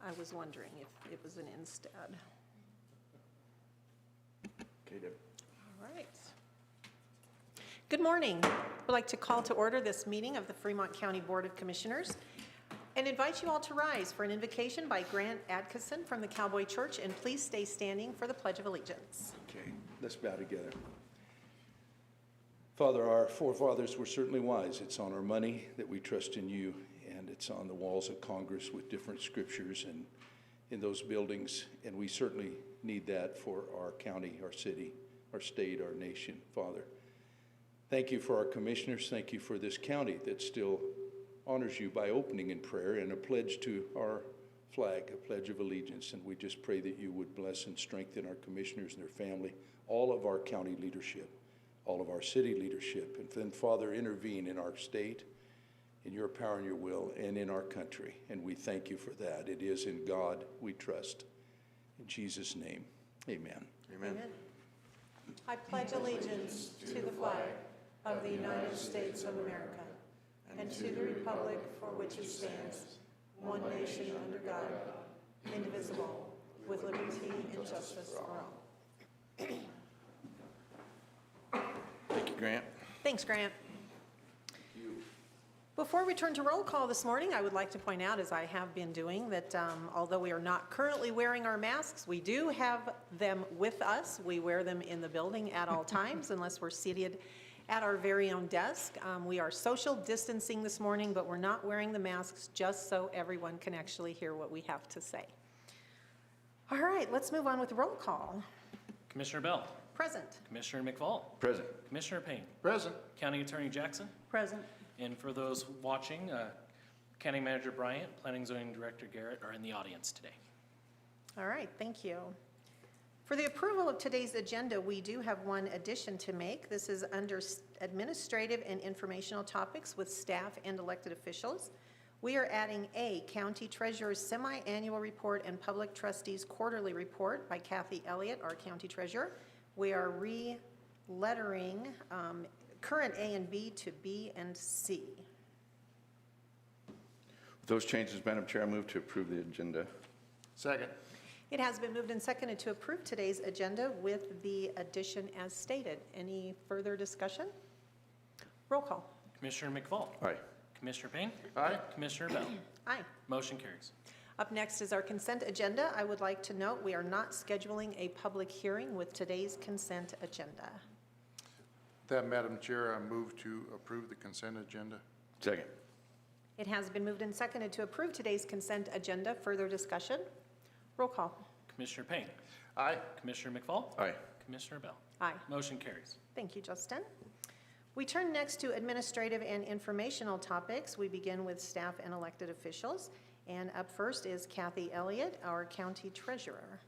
I was wondering if it was an instead. Okay, Deb. All right. Good morning. I'd like to call to order this meeting of the Fremont County Board of Commissioners and invite you all to rise for an invocation by Grant Atkinson from the Cowboy Church, and please stay standing for the Pledge of Allegiance. Okay, let's bow together. Father, our forefathers were certainly wise. It's on our money that we trust in you, and it's on the walls of Congress with different scriptures and in those buildings, and we certainly need that for our county, our city, our state, our nation. Father, thank you for our commissioners. Thank you for this county that still honors you by opening in prayer and a pledge to our flag, a pledge of allegiance. And we just pray that you would bless and strengthen our commissioners and their family, all of our county leadership, all of our city leadership, and then, Father, intervene in our state, in your power and your will, and in our country. And we thank you for that. It is in God we trust. In Jesus' name, amen. Amen. I pledge allegiance to the flag of the United States of America and to the republic for which it stands, one nation under God, indivisible, with liberty and justice for all. Thank you, Grant. Thanks, Grant. Before we turn to roll call this morning, I would like to point out, as I have been doing, that although we are not currently wearing our masks, we do have them with us. We wear them in the building at all times unless we're seated at our very own desk. We are social distancing this morning, but we're not wearing the masks just so everyone can actually hear what we have to say. All right, let's move on with roll call. Commissioner Bell. Present. Commissioner McFall. Present. Commissioner Payne. Present. County Attorney Jackson. Present. And for those watching, County Manager Bryant, Planning Zoning Director Garrett are in the audience today. All right, thank you. For the approval of today's agenda, we do have one addition to make. This is under administrative and informational topics with staff and elected officials. We are adding A, County Treasurer's Semi-Annual Report and Public Trustees Quarterly Report by Kathy Elliott, our County Treasurer. We are re-lettering current A and B to B and C. With those changes, Madam Chair, I move to approve the agenda. Second. It has been moved and seconded to approve today's agenda with the addition as stated. Any further discussion? Roll call. Commissioner McFall. Aye. Commissioner Payne. Aye. Commissioner Bell. Aye. Motion carries. Up next is our consent agenda. I would like to note we are not scheduling a public hearing with today's consent agenda. That, Madam Chair, I move to approve the consent agenda. Second. It has been moved and seconded to approve today's consent agenda. Further discussion? Roll call. Commissioner Payne. Aye. Commissioner McFall. Aye. Commissioner Bell. Aye. Motion carries. Thank you, Justin. We turn next to administrative and informational topics. We begin with staff and elected officials. And up first is Kathy Elliott, our County Treasurer.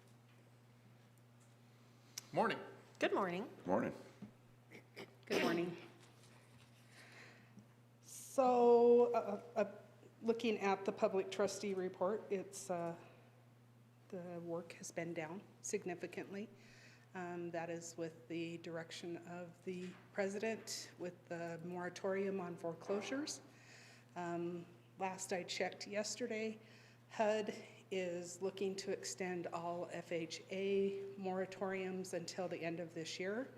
Morning. Good morning. Morning. Good morning. So, looking at the public trustee report, it's the work has been down significantly. That is with the direction of the president with the moratorium on foreclosures. Last I checked yesterday, HUD is looking to extend all FHA moratoriums until the end of this year.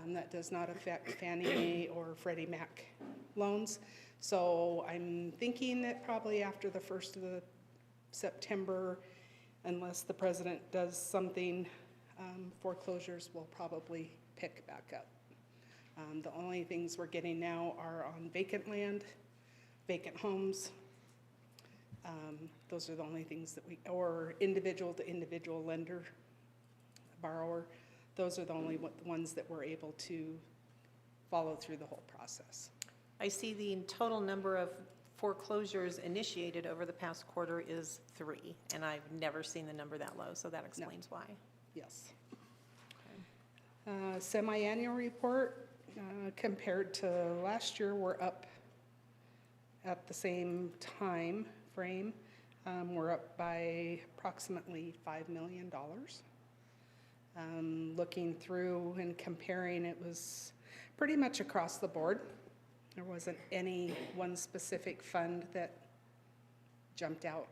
That does not affect Fannie Mae or Freddie Mac loans. So I'm thinking that probably after the 1st of September, unless the president does something, foreclosures will probably pick back up. The only things we're getting now are on vacant land, vacant homes. Those are the only things that or individual to individual lender, borrower. Those are the only ones that we're able to follow through the whole process. I see the total number of foreclosures initiated over the past quarter is 3, and I've never seen the number that low, so that explains why. Yes. Semi-annual report, compared to last year, we're up at the same time frame. We're up by approximately $5 million. Looking through and comparing, it was pretty much across the board. There wasn't any one specific fund that jumped out.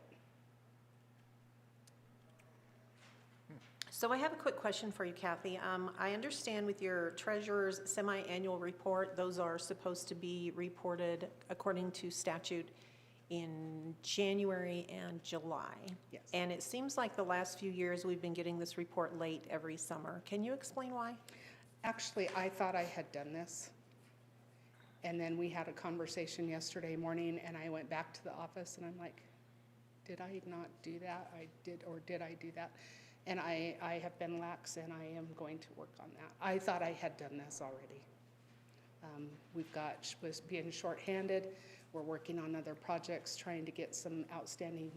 So I have a quick question for you, Kathy. I understand with your treasurer's semi-annual report, those are supposed to be reported according to statute in January and July. Yes. And it seems like the last few years, we've been getting this report late every summer. Can you explain why? Actually, I thought I had done this. And then we had a conversation yesterday morning, and I went back to the office, and I'm like, did I not do that? Did I do that? And I have been lax, and I am going to work on that. I thought I had done this already. Was being shorthanded. We're working on other projects, trying to get some outstanding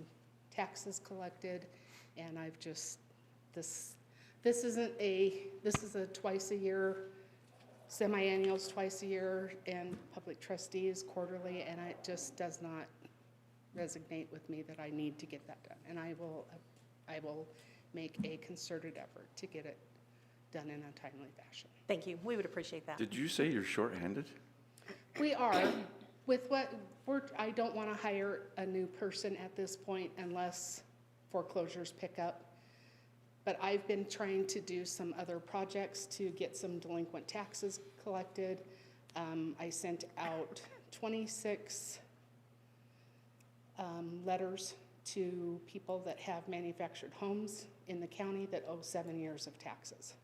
taxes collected, and I've just, this is a twice a year, semi-annuals twice a year, and public trustees quarterly, and it just does not resonate with me that I need to get that done. And I will make a concerted effort to get it done in a timely fashion. Thank you. We would appreciate that. Did you say you're shorthanded? We are, with I don't want to hire a new person at this point unless foreclosures pick up. But I've been trying to do some other projects to get some delinquent taxes collected. I sent out 26 letters to people that have manufactured homes in the county that owe 7 years of taxes.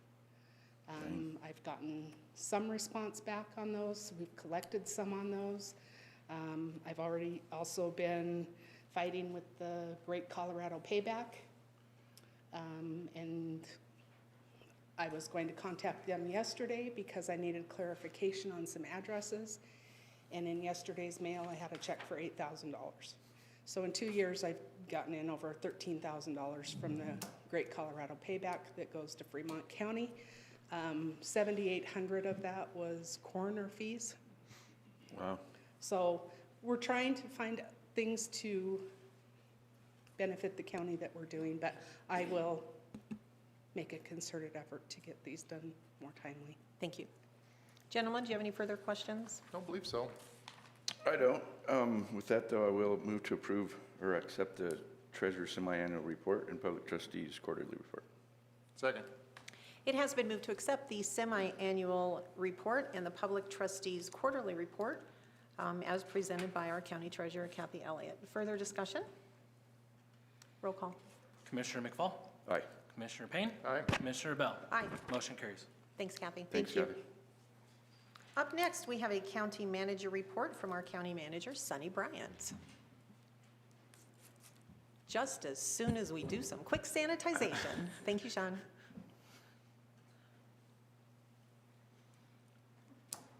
I've gotten some response back on those. We've collected some on those. I've already also been fighting with the Great Colorado Payback. And I was going to contact them yesterday because I needed clarification on some addresses. And in yesterday's mail, I had a check for $8,000. So in 2 years, I've gotten in over $13,000 from the Great Colorado Payback that goes to Fremont County. 7,800 of that was coroner fees. Wow. So we're trying to find things to benefit the county that we're doing, but I will make a concerted effort to get these done more timely. Thank you. Gentlemen, do you have any further questions? Don't believe so. I don't. With that, though, I will move to approve or accept the treasurer's semi-annual report and public trustees' quarterly report. Second. It has been moved to accept the semi-annual report and the public trustees' quarterly report as presented by our county treasurer, Kathy Elliott. Further discussion? Roll call. Commissioner McFall? Aye. Commissioner Payne? Aye. Commissioner Bell? Aye. Motion carries. Thanks, Kathy. Thanks, Thank you. Kathy. Up next, we have a county manager report from our county manager, Sunny Bryant. Just as soon as we do some quick sanitization. Thank you, Sean.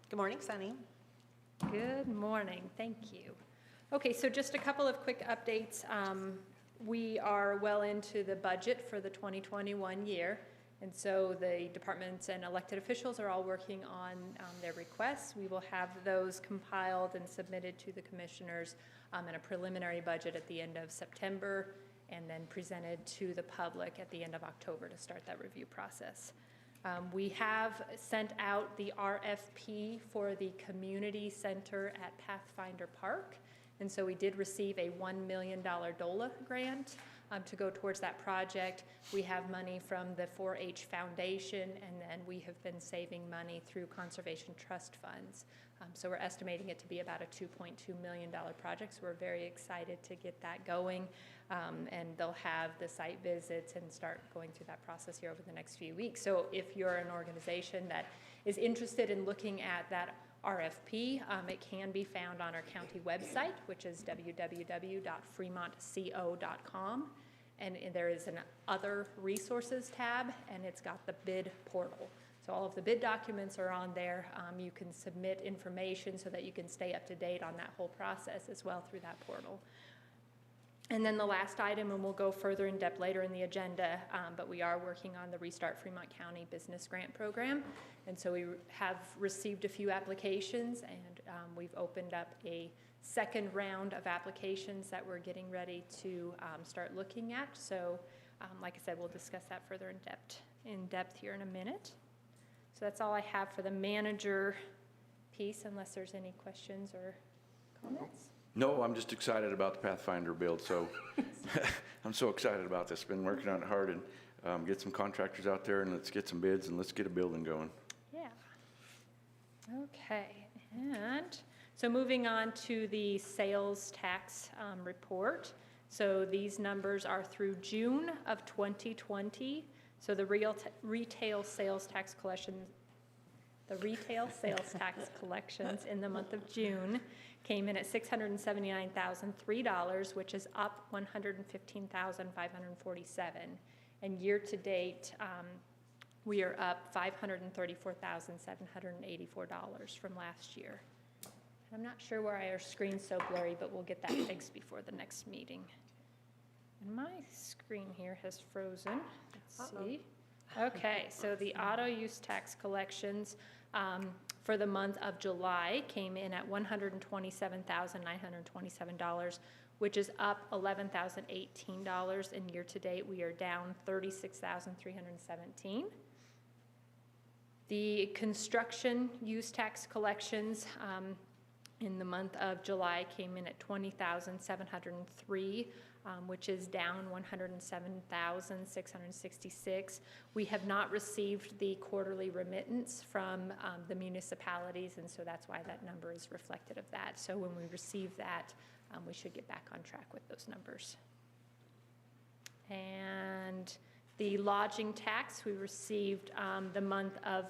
Good morning, Sunny. Good morning, thank you. Okay, so just a couple of quick updates. We are well into the budget for the 2021 year, and so the departments and elected officials are all working on their requests. We will have those compiled and submitted to the commissioners in a preliminary budget at the end of September, and then presented to the public at the end of October to start that review process. We have sent out the RFP for the community center at Pathfinder Park. And so we did receive a $1 million DOLA grant to go towards that project. We have money from the 4-H Foundation, and then we have been saving money through conservation trust funds. So we're estimating it to be about a $2.2 million project. So we're very excited to get that going. And they'll have the site visits and start going through that process here over the next few weeks. So if you're an organization that is interested in looking at that RFP, it can be found on our county website, which is www.fremontco.com. And there is an other resources tab, and it's got the bid portal. So all of the bid documents are on there. You can submit information so that you can stay up to date on that whole process as well through that portal. And then the last item, and we'll go further in depth later in the agenda, but we are working on the Restart Fremont County Business Grant Program. And so we have received a few applications, and we've opened up a second round of applications that we're getting ready to start looking at. So like I said, we'll discuss that further in depth here in a minute. So that's all I have for the manager piece, unless there's any questions or comments. No, I'm just excited about the Pathfinder build, so I'm so excited about this. Been working on it hard, and get some contractors out there and let's get some bids and let's get a building going. Yeah. Okay, and so moving on to the sales tax report. So these numbers are through June of 2020. So the retail sales tax collections in the month of June came in at $679,003, which is up $115,547. And year-to-date, we are up $534,784 from last year. I'm not sure why our screen's so blurry, but we'll get that fixed before the next meeting. And my screen here has frozen. Let's see. Okay, so the auto use tax collections for the month of July came in at $127,927, which is up $11,018, and year-to-date we are down $36,317. The construction use tax collections in the month of July came in at $20,703, which is down $107,666. We have not received the quarterly remittance from the municipalities, and so that's why that number is reflected of that. So when we receive that, we should get back on track with those numbers. And the lodging tax, we received the month of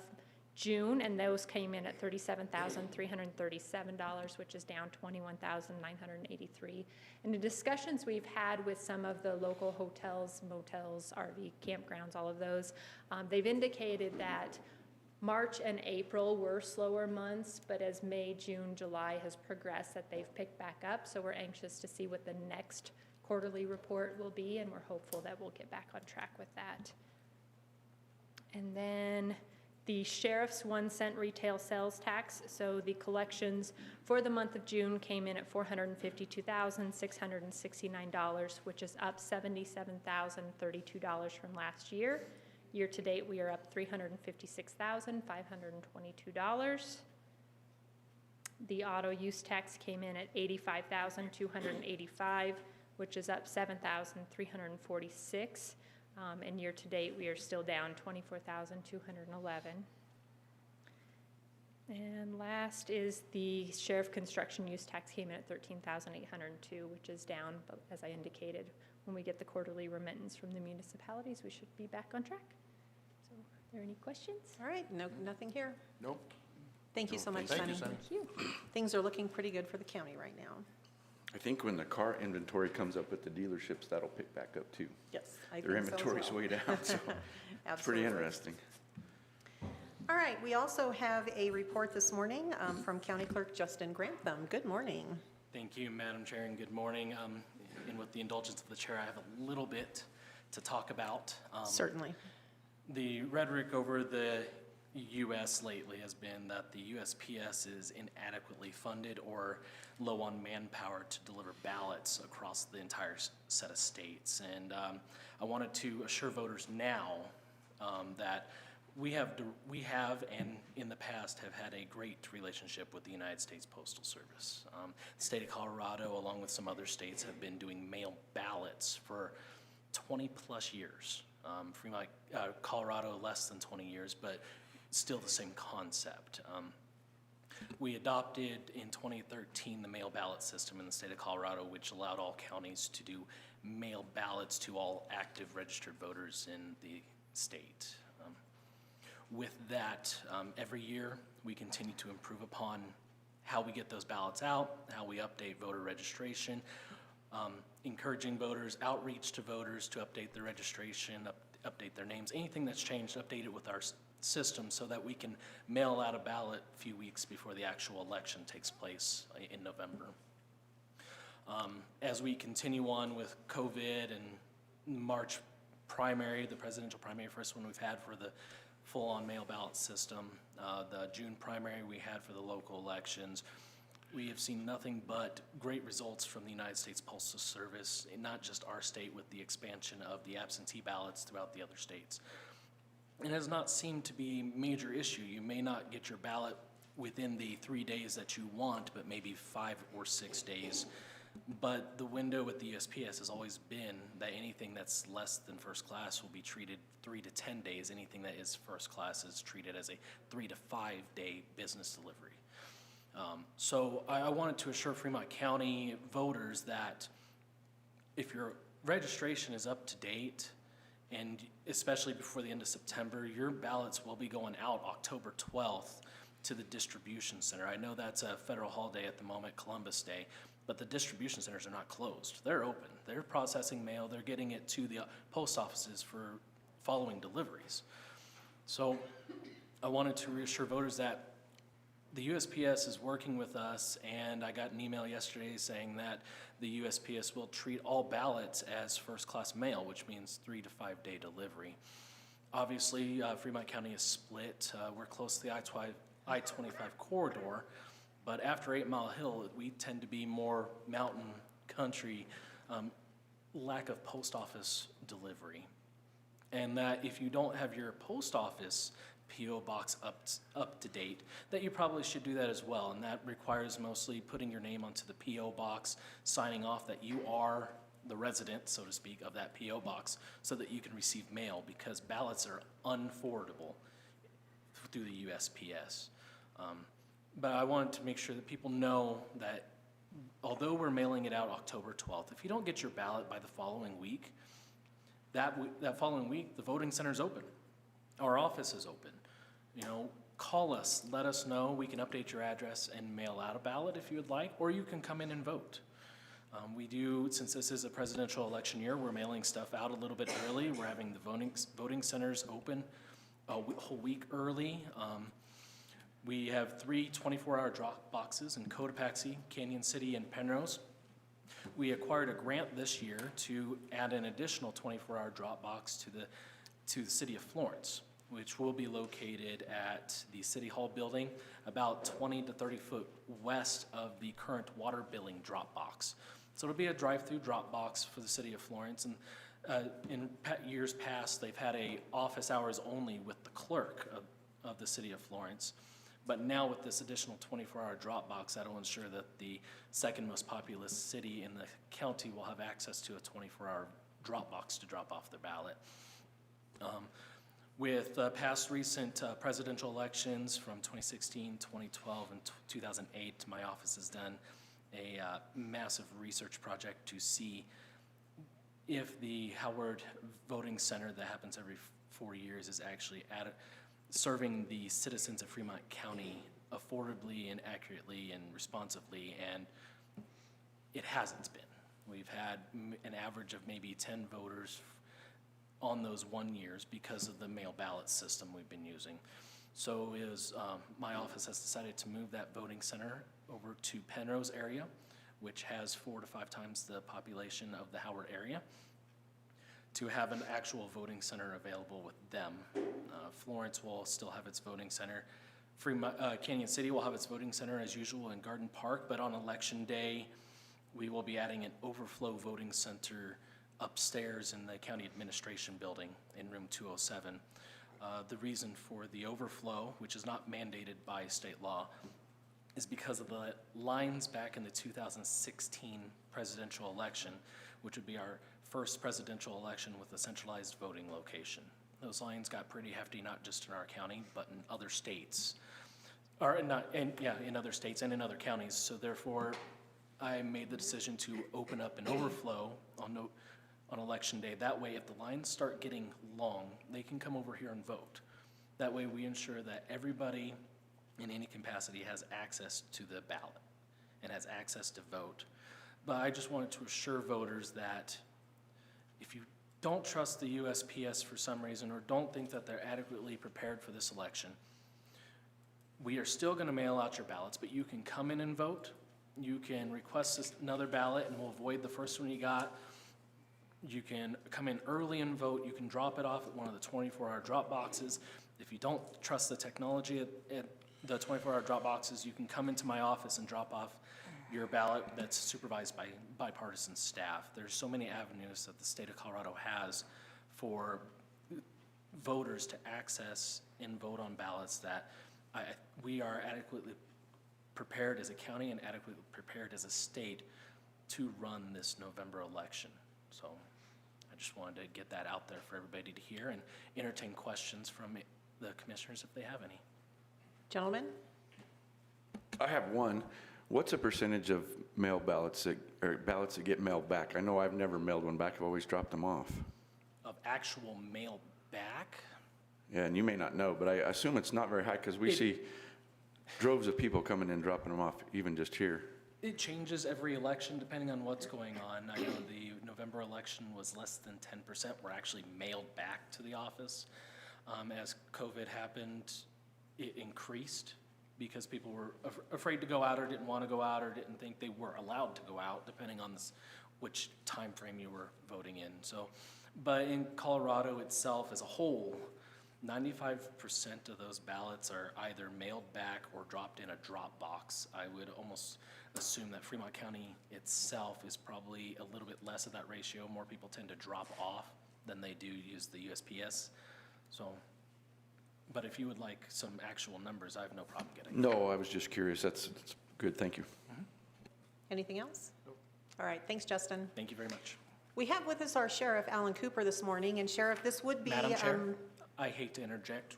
June, and those came in at $37,337, which is down $21,983. And the discussions we've had with some of the local hotels, motels, RV campgrounds, all of those, they've indicated that March and April were slower months, but as May, June, July has progressed, that they've picked back up. So we're anxious to see what the next quarterly report will be, and we're hopeful that we'll get back on track with that. And then the sheriff's 1-cent retail sales tax. So the collections for the month of June came in at $452,669, which is up $77,032 from last year. Year to date, we are up $356,522. The auto use tax came in at $85,285, which is up $7,346. And year to date, we are still down $24,211. And last is the sheriff construction use tax came in at $13,802, which is down, but as I indicated, when we get the quarterly remittance from the municipalities, we should be back on track. So, are there any questions? All right, no, nothing here. Nope. Thank you so much, Thank you, Sunny. Sunny. Thank you. Things are looking pretty good for the county right now. I think when the car inventory comes up at the dealerships, that'll pick back up too. Yes, I Their think so as inventory's well. way down, so it's pretty Absolutely. interesting. All right, we also have a report this morning from County Clerk Justin Grantham. Good morning. Thank you, Madam Chair, and good morning. And with the indulgence of the chair, I have a little bit to talk about. Certainly. The rhetoric over the U.S. lately has been that the USPS is inadequately funded or low on manpower to deliver ballots across the entire set of states. And I wanted to assure voters now that we have and in the past have had a great relationship with the United States Postal Service. The state of Colorado, along with some other states, have been doing mail ballots for 20 plus years. Fremont, Colorado, less than 20 years, but still the same concept. We adopted in 2013 the mail ballot system in the state of Colorado, which allowed all counties to do mail ballots to all active registered voters in the state. With that, every year we continue to improve upon how we get those ballots out, how we update voter registration, encouraging voters, outreach to voters to update their registration, update their names, anything that's changed, update it with our system so that we can mail out a ballot a few weeks before the actual election takes place in November. As we continue on with COVID and March primary, the presidential primary, first one we've had for the full-on mail ballot system, the June primary we had for the local elections, we have seen nothing but great results from the United States Postal Service, not just our state, with the expansion of the absentee ballots throughout the other states. It has not seemed to be a major issue. You may not get your ballot within the 3 days that you want, but maybe 5 or 6 days But the window with the USPS has always been that anything that's less than first class will be treated 3 to 10 days. Anything that is first class is treated as a 3 to 5 day business delivery. So I wanted to assure Fremont County voters that if your registration is up to date, and especially before the end of September, your ballots will be going out October 12th to the distribution center. I know that's a federal holiday at the moment, Columbus Day, but the distribution centers are not closed. They're open. They're processing mail. They're getting it to the post offices for following deliveries. So I wanted to reassure voters that the USPS is working with us, and I got an email yesterday saying that the USPS will treat all ballots as first-class mail, which means 3 to 5 day delivery. Obviously, Fremont County is split. We're close to the I-25 corridor, but after 8 Mile Hill, we tend to be more mountain country, lack of post office delivery. And that if you don't have your post office P.O. box up to date, that you probably should do that as well. And that requires mostly putting your name onto the P.O. box, signing off that you are the resident, so to speak, of that P.O. box so that you can receive mail, because ballots are unforwardable through the USPS. But I wanted to make sure that people know that although we're mailing it out October 12th, if you don't get your ballot by the following week, that following week, the voting center is open. Our office is open. You know, call us, let us know. We can update your address and mail out a ballot if you would like, or you can come in and vote. We do, since this is a presidential election year, we're mailing stuff out a little bit early. We're having the voting centers open a whole week early. We have 3 24-hour drop boxes in Cotopaxi, Canyon City, and Penrose. We acquired a grant this year to add an additional 24-hour drop box to the city of Florence, which will be located at the City Hall building, about 20 to 30 foot west of the current water billing drop box. So it'll be a drive-through drop box for the city of Florence. And in years past, they've had a office hours only with the clerk of the city of Florence. But now with this additional 24-hour drop box, that'll ensure that the second most populous city in the county will have access to a 24-hour drop box to drop off their ballot. With past recent presidential elections from 2016, 2012, and 2008, my office has done a massive research project to see if the Howard Voting Center that happens every 4 years is actually serving the citizens of Fremont County affordably and accurately and responsively, and it hasn't been. We've had an average of maybe 10 voters on those 1 years because of the mail ballot system we've been using. So my office has decided to move that voting center over to Penrose area, which has 4 to 5 times the population of the Howard area, to have an actual voting center available with them. Florence will still have its voting center. Canyon City will have its voting center as usual in Garden Park, but on election day, we will be adding an overflow voting center upstairs in the county administration building in room 207. The reason for the overflow, which is not mandated by state law, is because of the lines back in the 2016 presidential election, which would be our first presidential election with a centralized voting location. Those lines got pretty hefty, not just in our county, but in other states, in other states and in other counties. So therefore, I made the decision to open up an overflow on election day. That way, if the lines start getting long, they can come over here and vote. That way, we ensure that everybody in any capacity has access to the ballot and has access to vote. But I just wanted to assure voters that if you don't trust the USPS for some reason, or don't think that they're adequately prepared for this election, we are still going to mail out your ballots, but you can come in and vote. You can request another ballot and we'll void the first one you got. You can come in early and vote. You can drop it off at one of the 24-hour drop boxes. If you don't trust the technology at the 24-hour drop boxes, you can come into my office and drop off your ballot that's supervised by bipartisan staff. There's so many avenues that the state of Colorado has for voters to access and vote on ballots that we are adequately prepared as a county and adequately prepared as a state to run this November election. So I just wanted to get that out there for everybody to hear and entertain questions from the commissioners if they have any. Gentlemen? I have one. What's a percentage of mail ballots or ballots that get mailed back? I know I've never mailed one back. I've always dropped them off. Of actual mail back? Yeah, and you may not know, but I assume it's not very high because we see droves of people coming in, dropping them off, even just here. It changes every election depending on what's going on. I know the November election was less than 10% were actually mailed back to the office. As COVID happened, it increased because people were afraid to go out or didn't want to go out or didn't think they were allowed to go out, depending on which time frame you were voting in. So, but in Colorado itself as a whole, 95% of those ballots are either mailed back or dropped in a drop box. I would almost assume that Fremont County itself is probably a little bit less of that ratio. More people tend to drop off than they do use the USPS. So, but if you would like some actual numbers, I have no problem getting them. No, I was just curious. That's good. Thank you. Anything else? All right, thanks, Justin. Thank you very much. We have with us our Sheriff, Alan Cooper, this morning, and Sheriff, this would be, Madam Chair, I hate to interject.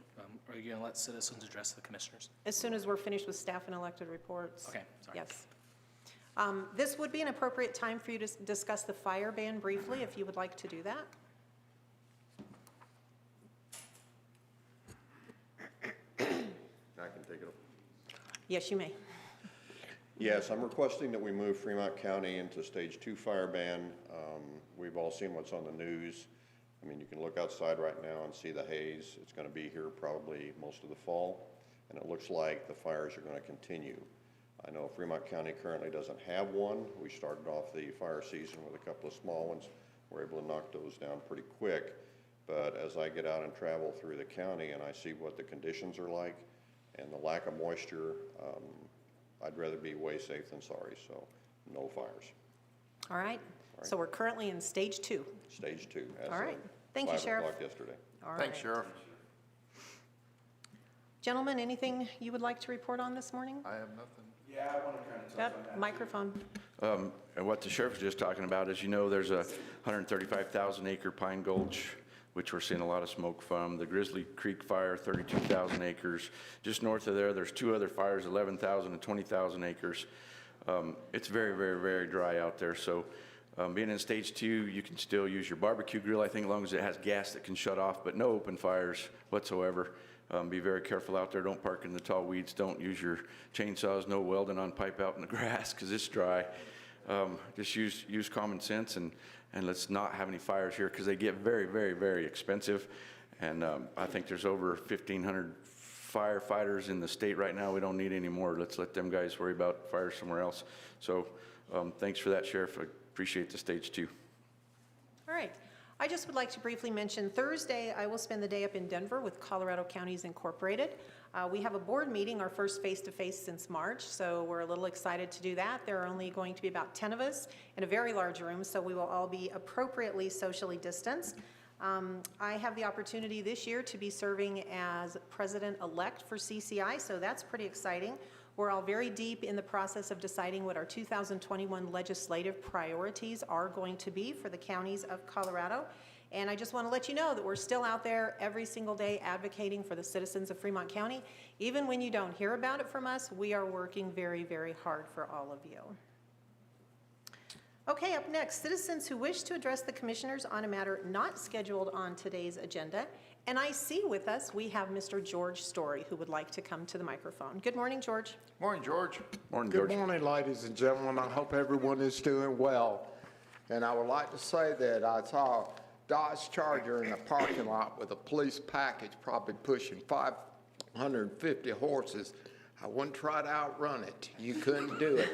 Are you going to let citizens address the commissioners? as soon as we're finished with staff and elected reports. Okay, sorry. Yes. This would be an appropriate time for you to discuss the fire ban briefly, if you would like to do that. I can take it up. Yes, you may. Yes, I'm requesting that we move Fremont County into stage 2 fire ban. We've all seen what's on the news. I mean, you can look outside right now and see the haze. It's going to be here probably most of the fall, and it looks like the fires are going to continue. I know Fremont County currently doesn't have one. We started off the fire season with a couple of small ones. We're able to knock those down pretty quick. But as I get out and travel through the county and I see what the conditions are like and the lack of moisture, I'd rather be way safe than sorry, so no fires. All right. So we're currently in stage 2. Stage 2. as All right. of Thank you, 5 Sheriff. o'clock yesterday. All Thanks, right. Sheriff. Gentlemen, anything you would like to report on this morning? I have nothing. Yeah, I want to kind of That microphone. And what the sheriff was just talking about is, you know, there's a 135,000 acre pine gulch, which we're seeing a lot of smoke from. The Grizzly Creek fire, 32,000 acres. Just north of there, there's 2 other fires, 11,000 and 20,000 acres. It's very, very, very dry out there. So being in stage 2, you can still use your barbecue grill, I think, as long as it has gas that can shut off, but no open fires whatsoever. Be very careful out there. Don't park in the tall weeds. Don't use your chainsaws. No welding on pipe out in the grass because it's dry. Just use common sense and let's not have any fires here because they get very, very, very expensive. And I think there's over 1,500 firefighters in the state right now. We don't need any more. Let's let them guys worry about fires somewhere else. So thanks for that, Sheriff. I appreciate the stage 2. All right. I just would like to briefly mention Thursday, I will spend the day up in Denver with Colorado Counties Incorporated. We have a board meeting, our first face-to-face since March, so we're a little excited to do that. There are only going to be about 10 of us in a very large room, so we will all be appropriately socially distanced. I have the opportunity this year to be serving as president-elect for CCI, so that's pretty exciting. We're all very deep in the process of deciding what our 2021 legislative priorities are going to be for the counties of Colorado. And I just want to let you know that we're still out there every single day advocating for the citizens of Fremont County. Even when you don't hear about it from us, we are working very, very hard for all of you. Okay, up next, citizens who wish to address the commissioners on a matter not scheduled on today's agenda. And I see with us, we have Mr. George Story, who would like to come to the microphone. Good morning, George. Morning, George. Morning, Good George. morning, ladies and gentlemen. I hope everyone is doing well. And I would like to say that I saw a Dodge Charger in the parking lot with a police package probably pushing 550 horses. I wouldn't try to outrun it. You couldn't do it.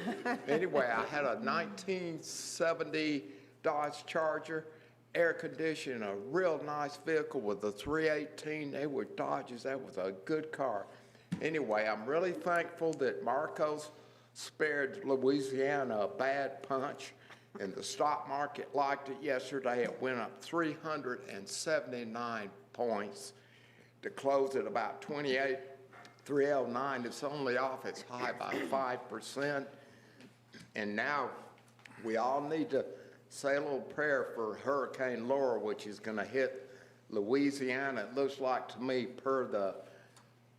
Anyway, I had a 1970 Dodge Charger, air conditioned, a real nice vehicle with a 318. They were Dodges. That was a good car. Anyway, I'm really thankful that Marcos spared Louisiana a bad punch, and the stock market liked it yesterday. It went up 379 points to close at about 28,309. It's only off its high by 5%. And now we all need to say a little prayer for Hurricane Laura, which is going to hit Louisiana. It looks like to me, per the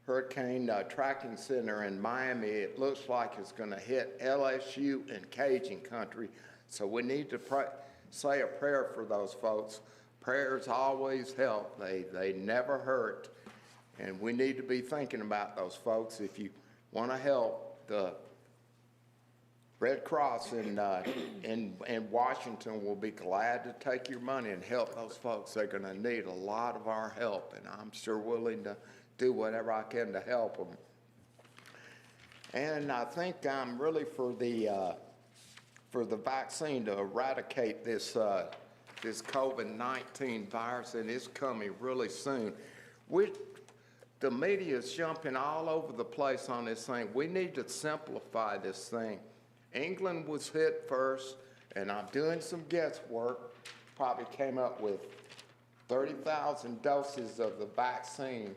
Hurricane Tracking Center in Miami, it looks like it's going to hit LSU and Cajun country. So we need to say a prayer for those folks. Prayers always help. They never hurt. And we need to be thinking about those folks. If you want to help, the Red Cross in Washington will be glad to take your money and help those folks. They're going to need a lot of our help, and I'm sure willing to do whatever I can to help them. And I think I'm really for the vaccine to eradicate this COVID-19 virus, and it's coming really soon. The media is jumping all over the place on this thing. We need to simplify this thing. England was hit first, and I'm doing some guesswork, probably came up with 30,000 doses of the vaccine.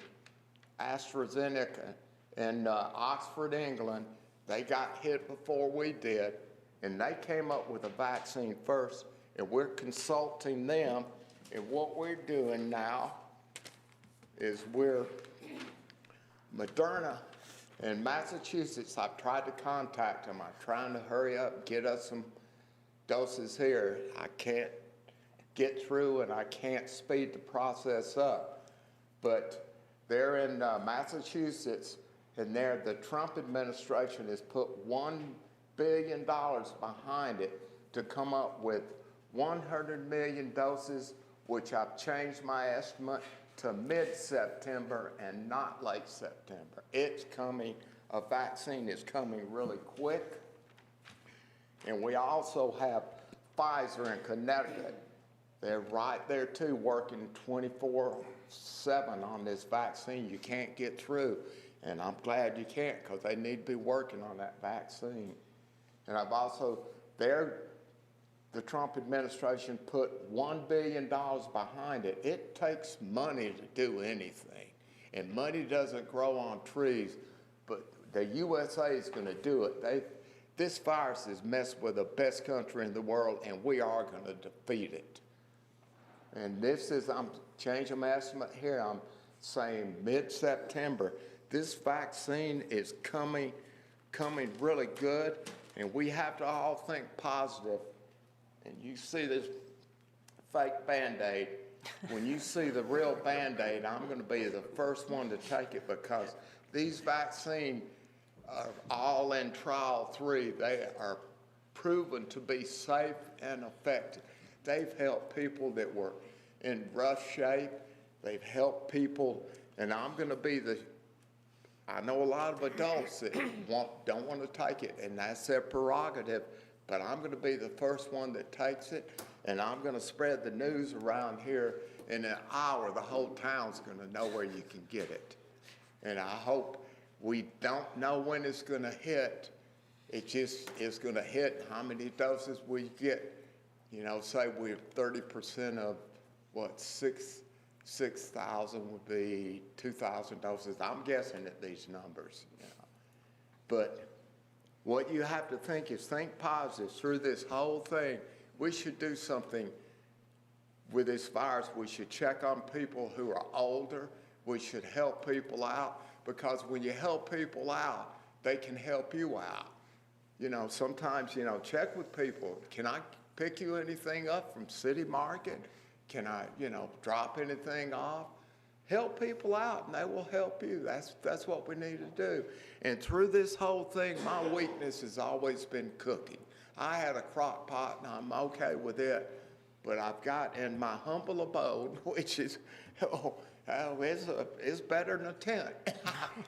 AstraZeneca in Oxford, England, they got hit before we did, and they came up with a vaccine first, and we're consulting them, and what we're doing now is Moderna in Massachusetts, I've tried to contact them. I'm trying to hurry up, get us some doses here. I can't get through, and I can't speed the process up. But they're in Massachusetts, and the Trump administration has put $1 billion behind it to come up with 100 million doses, which I've changed my estimate to mid-September and not late September. It's coming, a vaccine is coming really quick. And we also have Pfizer in Connecticut. They're right there too, working 24/7 on this vaccine. You can't get through, and I'm glad you can't, because they need to be working on that vaccine. And I've also, the Trump administration put $1 billion behind it. It takes money to do anything, and money doesn't grow on trees, but the USA is going to do it. This virus is messed with the best country in the world, and we are going to defeat it. And this is, I'm changing my estimate here, I'm saying mid-September. This vaccine is coming really good, and we have to all think positive. And you see this fake Band-Aid. When you see the real Band-Aid, I'm going to be the first one to take it, because these vaccines are all in trial 3. They are proven to be safe and effective. They've helped people that were in rough shape. They've helped people, and I'm going to be I know a lot of adults that don't want to take it, and that's their prerogative. But I'm going to be the first one that takes it, and I'm going to spread the news around here. In an hour, the whole town's going to know where you can get it. And I hope, we don't know when it's going to hit. It just is going to hit how many doses we get. You know, say we're 30% of what, 6,000 would be 2,000 doses. I'm guessing at these numbers. You know. But what you have to think is think positive through this whole thing. We should do something with this virus. We should check on people who are older. We should help people out, because when you help people out, they can help you out. You know, sometimes, you know, check with people. Can I pick you anything up from City Market? Can I, you know, drop anything off? Help people out, and they will help you. That's what we need to do. And through this whole thing, my weakness has always been cooking. I had a crock pot, and I'm okay with it. But I've got in my humble abode, which is, it's better than a tent.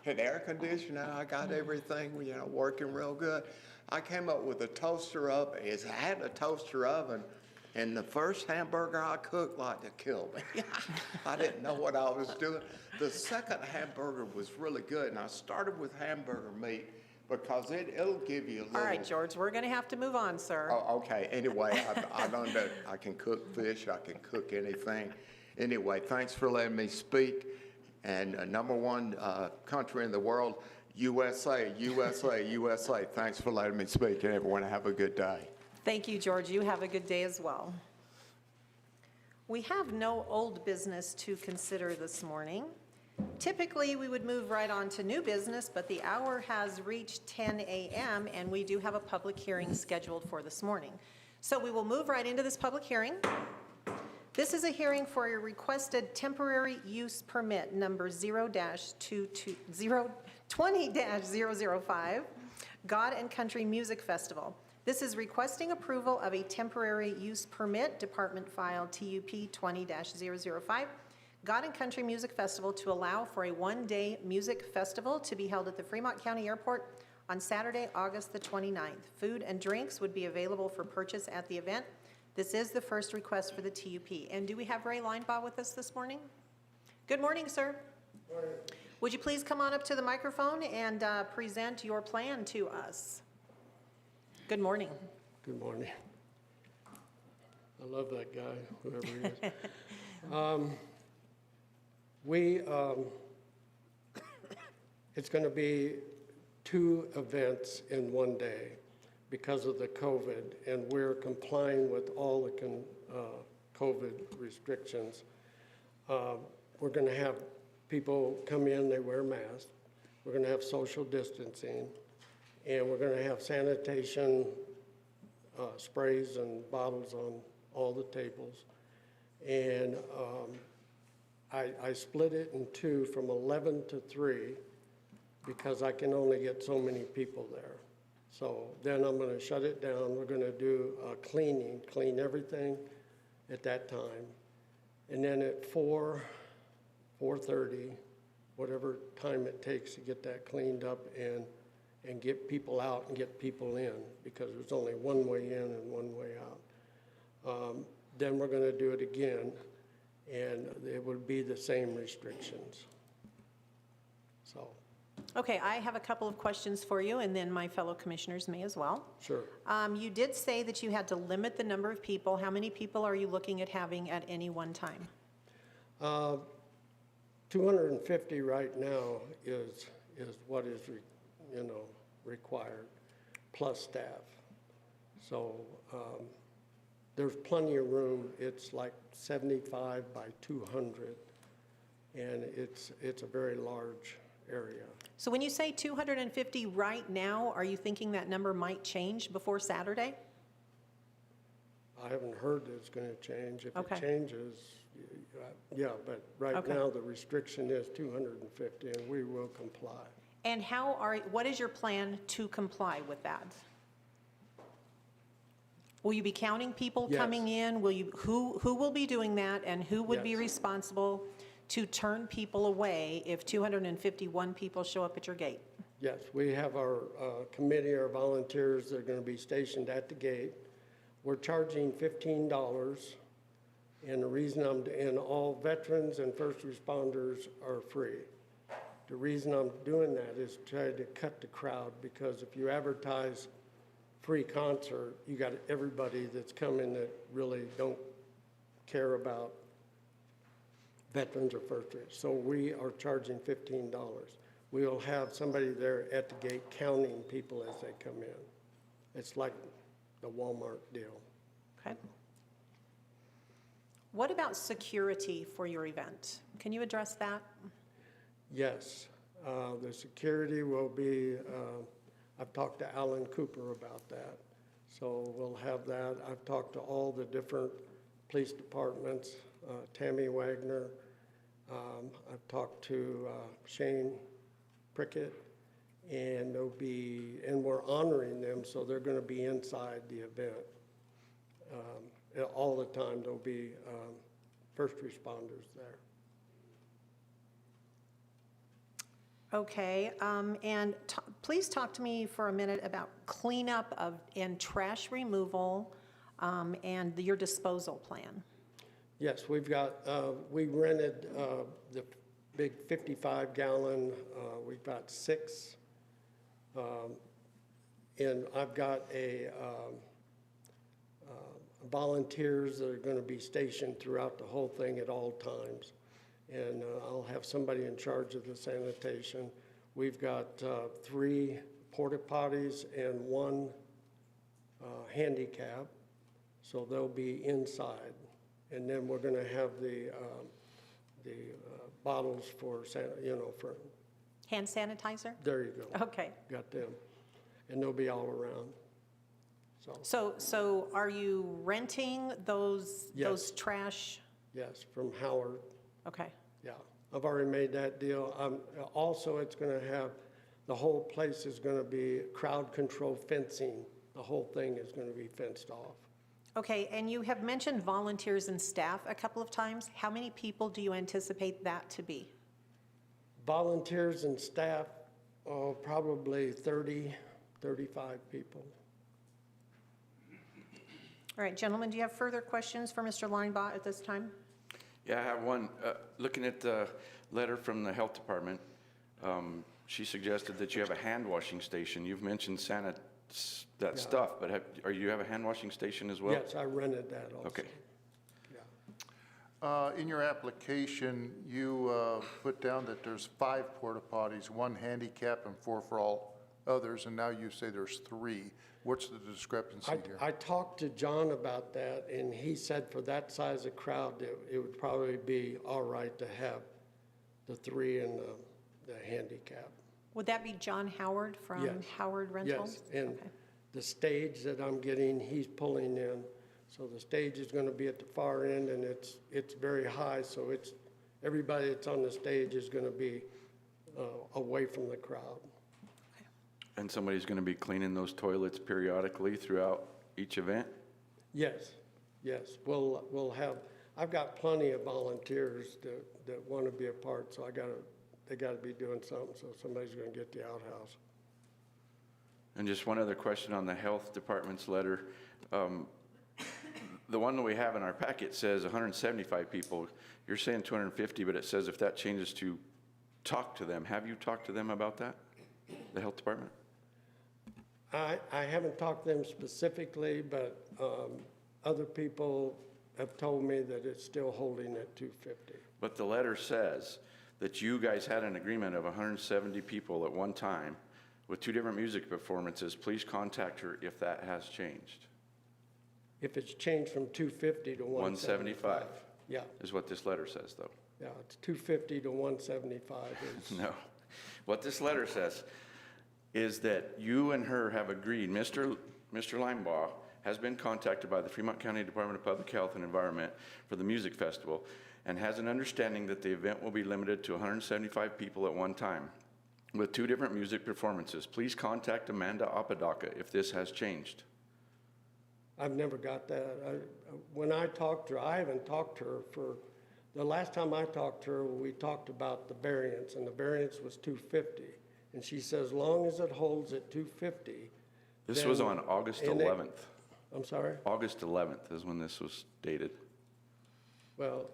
And air conditioning, I got everything, you know, working real good. I came up with a toaster oven. I had a toaster oven. And the first hamburger I cooked like to kill me. I didn't know what I was doing. The second hamburger was really good, and I started with hamburger meat because it'll give you a little... All right, George, we're going to have to move on, sir. Oh, okay. Anyway, I learned that I can cook fish. I can cook anything. Anyway, thanks for letting me speak. And number one country in the world, USA, USA, USA. Thanks for letting me speak, and everyone have a good day. Thank you, George. You have a good day as well. We have no old business to consider this morning. Typically, we would move right on to new business, but the hour has reached 10 a.m. and we do have a public hearing scheduled for this morning. So we will move right into this public hearing. This is a hearing for a requested temporary use permit number 20-005, God and Country Music Festival. This is requesting approval of a temporary use permit, Department File TUP 20-005, God and Country Music Festival to allow for a one-day music festival to be held at the Fremont County Airport on Saturday, August the 29th. Food and drinks would be available for purchase at the event. This is the first request for the TUP. And do we have Ray Linebaugh with us this morning? Good morning, sir. Good morning. Would you please come on up to the microphone and present your plan to us? Good morning. Good morning. I love that guy, whoever he is. It's going to be 2 events in one day because of the COVID, and we're complying with all the COVID restrictions. We're going to have people come in, they wear masks. We're going to have social distancing, and we're going to have sanitation sprays and bottles on all the tables. And I split it in 2 from 11 to 3 because I can only get so many people there. So then I'm going to shut it down. We're going to do clean everything at that time. And then at 4:30, whatever time it takes to get that cleaned up and get people out and get people in, because there's only one way in and one way out. Then we're going to do it again, and it would be the same restrictions. So. Okay, I have a couple of questions for you, and then my fellow commissioners may as well. Sure. You did say that you had to limit the number of people. How many people are you looking at having at any one time? 250 right now is what is required, plus staff. So there's plenty of room. It's like 75 by 200, and it's a very large area. So when you say 250 right now, are you thinking that number might change before Saturday? I haven't heard that it's going to change. If Okay. it changes, yeah, but right Okay. now the restriction is 250, and we will comply. And what is your plan to comply with that? Will you be counting people Yes. coming in? Who will be doing that, and who would be Yes. responsible to turn people away if 251 people show up at your gate? Yes, we have our committee, our volunteers, they're going to be stationed at the gate. We're charging $15, and the reason and all veterans and first responders are free. The reason I'm doing that is try to cut the crowd, because if you advertise free concert, you got everybody that's coming that really don't care about veterans or first responders. So we are charging $15. We will have somebody there at the gate counting people as they come in. It's like the Walmart deal. Okay. What about security for your event? Can you address that? Yes, the security will be, I've talked to Alan Cooper about that. So we'll have that. I've talked to all the different police departments, Tammy Wagner. I've talked to Shane Prickett, and we're honoring them, so they're going to be inside the event. All the time, there'll be first responders there. Okay, and please talk to me for a minute about cleanup and trash removal and your disposal plan. Yes, we've got, we rented the big 55-gallon, we've got 6. And I've got volunteers that are going to be stationed throughout the whole thing at all times. And I'll have somebody in charge of the sanitation. We've got 3 porta potties and 1 handicap, so they'll be inside. And then we're gonna have the bottles for, for, Hand sanitizer? there you go, Okay. got them. And they'll be all around, so, So are you renting those Yes. trash? yes, from Howard, Okay. yeah. I've already made that deal. Also, it's gonna have, the whole place is gonna be crowd control fencing. The whole thing is gonna be fenced off. Okay, and you have mentioned volunteers and staff a couple of times. How many people do you anticipate that to be? Volunteers and staff, probably 30, 35 people. All right, gentlemen, do you have further questions for Mr. Linebaugh at this time? Yeah, I have one. Looking at the letter from the health department, she suggested that you have a hand washing station. You've mentioned that stuff, but you have a hand washing station as well? Yes, I rented that also. Okay. Yeah. In your application, you put down that there's 5 porta potties, 1 handicap and 4 for all others, and now you say there's 3. What's the discrepancy here? I talked to John about that, and he said for that size of crowd, it would probably be all right to have the 3 and the handicap. Would that be John Howard from Yes. Howard Rentals? Yes, and Okay. the stage that I'm getting, he's pulling in. So the stage is gonna be at the far end, and it's very high, so everybody that's on the stage is gonna be away from the crowd. And somebody's going to be cleaning those toilets periodically throughout each event? Yes, yes, we'll have, I've got plenty of volunteers that wanna be a part, so they gotta be doing something, so somebody's gonna get the outhouse. And just one other question on the health department's letter. The one that we have in our packet says 175 people. You're saying 250, but it says if that changes to talk to them. Have you talked to them about that, the health department? I haven't talked to them specifically, but other people have told me that it's still holding at 250. But the letter says that you guys had an agreement of 170 people at one time with 2 different music performances. Please contact her if that has changed. If it's changed from 250 to 175. 175 Yeah, is what this letter says, though. yeah, it's 250 to 175 is, No. What this letter says is that you and her have agreed, Mr. Linebaugh has been contacted by the Fremont County Department of Public Health and Environment for the music festival and has an understanding that the event will be limited to 175 people at one time with 2 different music performances. Please contact Amanda Apodaca if this has changed. I've never got that. When I talked to her, I haven't talked to her the last time I talked to her, we talked about the variance, and the variance was 250. And she says, as long as it holds at 250. This then- was on August and 11th. I'm sorry? August 11th is when this was dated. Well,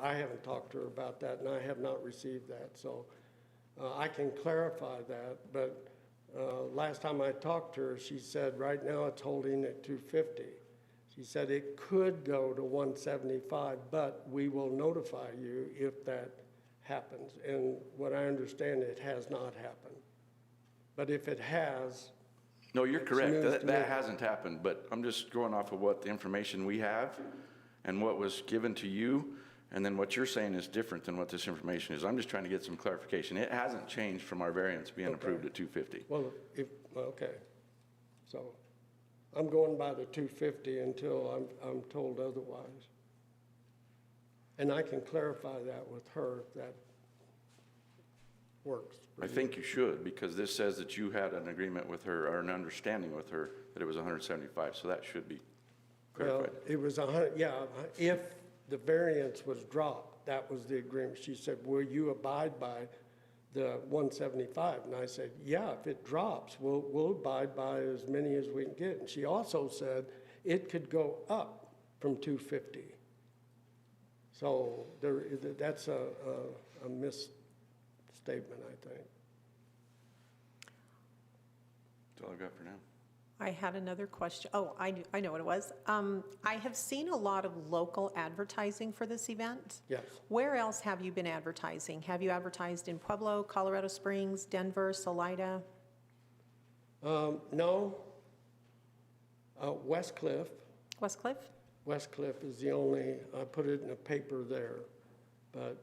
I haven't talked to her about that, and I have not received that, so I can clarify that, but last time I talked to her, she said right now it's holding at 250. She said it could go to 175, but we will notify you if that happens. And what I understand, it has not happened. But if it has, No, you're It's correct. news That to me. hasn't happened, but I'm just going off of what the information we have and what was given to you, and then what you're saying is different than what this information is. I'm just trying to get some clarification. It hasn't changed from our variance being approved at 250. well, okay. So I'm going by the 250 until I'm told otherwise. And I can clarify that with her if that works. for I you. think you should, because this says that you had an agreement with her, or an understanding with her, that it was 175, so that should be Well, clarified. it was 100, yeah, if the variance was dropped, that was the agreement. She said, will you abide by the 175? And I said, yeah, if it drops, we'll abide by as many as we can get. And she also said it could go up from 250. So that's a misstatement, I think. That's all I've got for now. I had another question. Oh, I know what it was. I have seen a lot of local advertising for this event. Yes. Where else have you been advertising? Have you advertised in Pueblo, Colorado Springs, Denver, Salida? No, Westcliff. Westcliff is the only, I put it in a paper there. But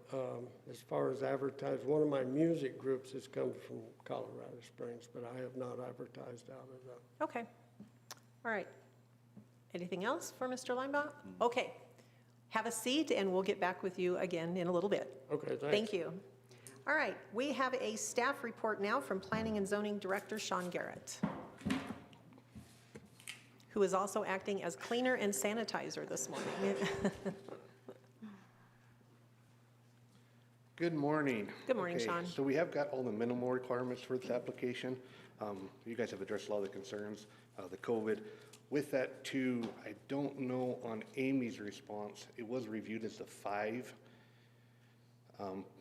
as far as advertised, one of my music groups has come from Colorado Springs, but I have not advertised out of that. Okay. All right. Anything else for Mr. Linebaugh? Okay. Have a seat, and we'll get back with you again in a little bit. Okay, thanks. Thank you. All right. We have a staff report now from Planning and Zoning Director Sean Garrett, who is also acting as cleaner and sanitizer this morning. Good morning. Good morning, Okay, Sean. So we have got all the minimal requirements for this application. You guys have addressed a lot of the concerns, the COVID. With that too, I don't know on Amy's response, it was reviewed as the 5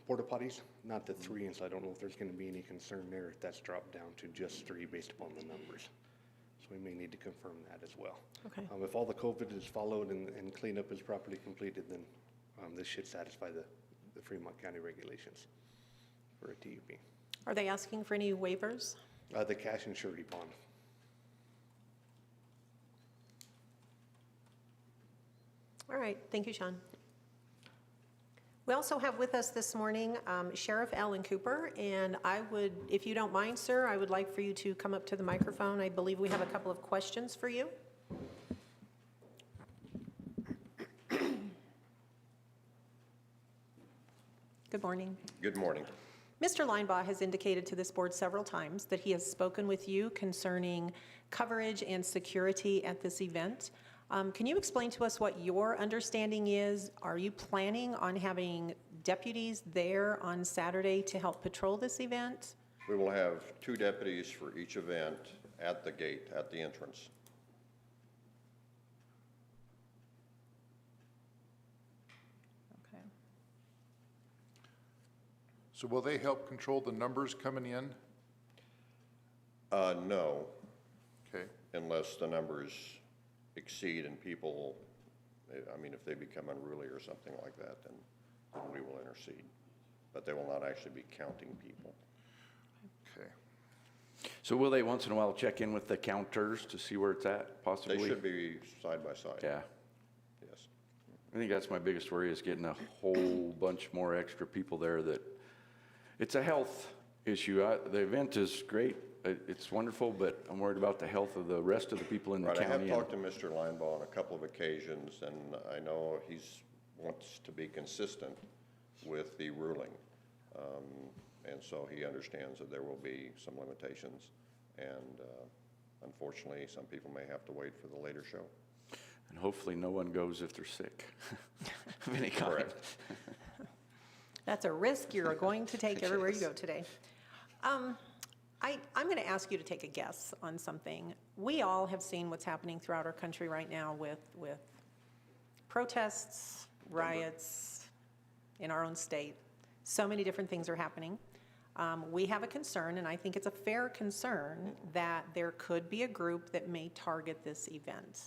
porta potties, not the 3, and so I don't know if there's gonna be any concern there if that's dropped down to just 3 based upon the numbers. So we may need to confirm that as well. Okay. If all the COVID is followed and cleanup is properly completed, then this should satisfy the Fremont County regulations for a TUP. Are they asking for any waivers? The cash and surety bond. All right, thank you, Sean. We also have with us this morning Sheriff Alan Cooper, and I would, if you don't mind, sir, I would like for you to come up to the microphone. I believe we have a couple of questions for you. Good morning. Good morning. Mr. Linebaugh has indicated to this board several times that he has spoken with you concerning coverage and security at this event. Can you explain to us what your understanding is? Are you planning on having deputies there on Saturday to help patrol this event? We will have 2 deputies for each event at the gate, at the entrance. Okay. So will they help control the numbers coming in? No, Okay. unless the numbers exceed and people, I mean, if they become unruly or something like that, then we will intercede. But they will not actually be counting people. Okay. So will they once in a while check in with the counters to see where it's at, possibly? They should be side by side. Yeah. Yes. I think that's my biggest worry, is getting a whole bunch more extra people there. That it's a health issue. The event is great. It's wonderful, but I'm worried about the health of the rest of the people in the Right, I county. have talked to Mr. Linebaugh on a couple of occasions, and I know wants to be consistent with the ruling. And so he understands that there will be some limitations, and unfortunately, some people may have to wait for the later show. And hopefully no one goes if they're sick of any kind. Correct. That's a risk you're going to take everywhere you go today. I'm going to ask you to take a guess on something. We all have seen what's happening throughout our country right now with protests, riots in our own state. So many different things are happening. We have a concern, and I think it's a fair concern, that there could be a group that may target this event.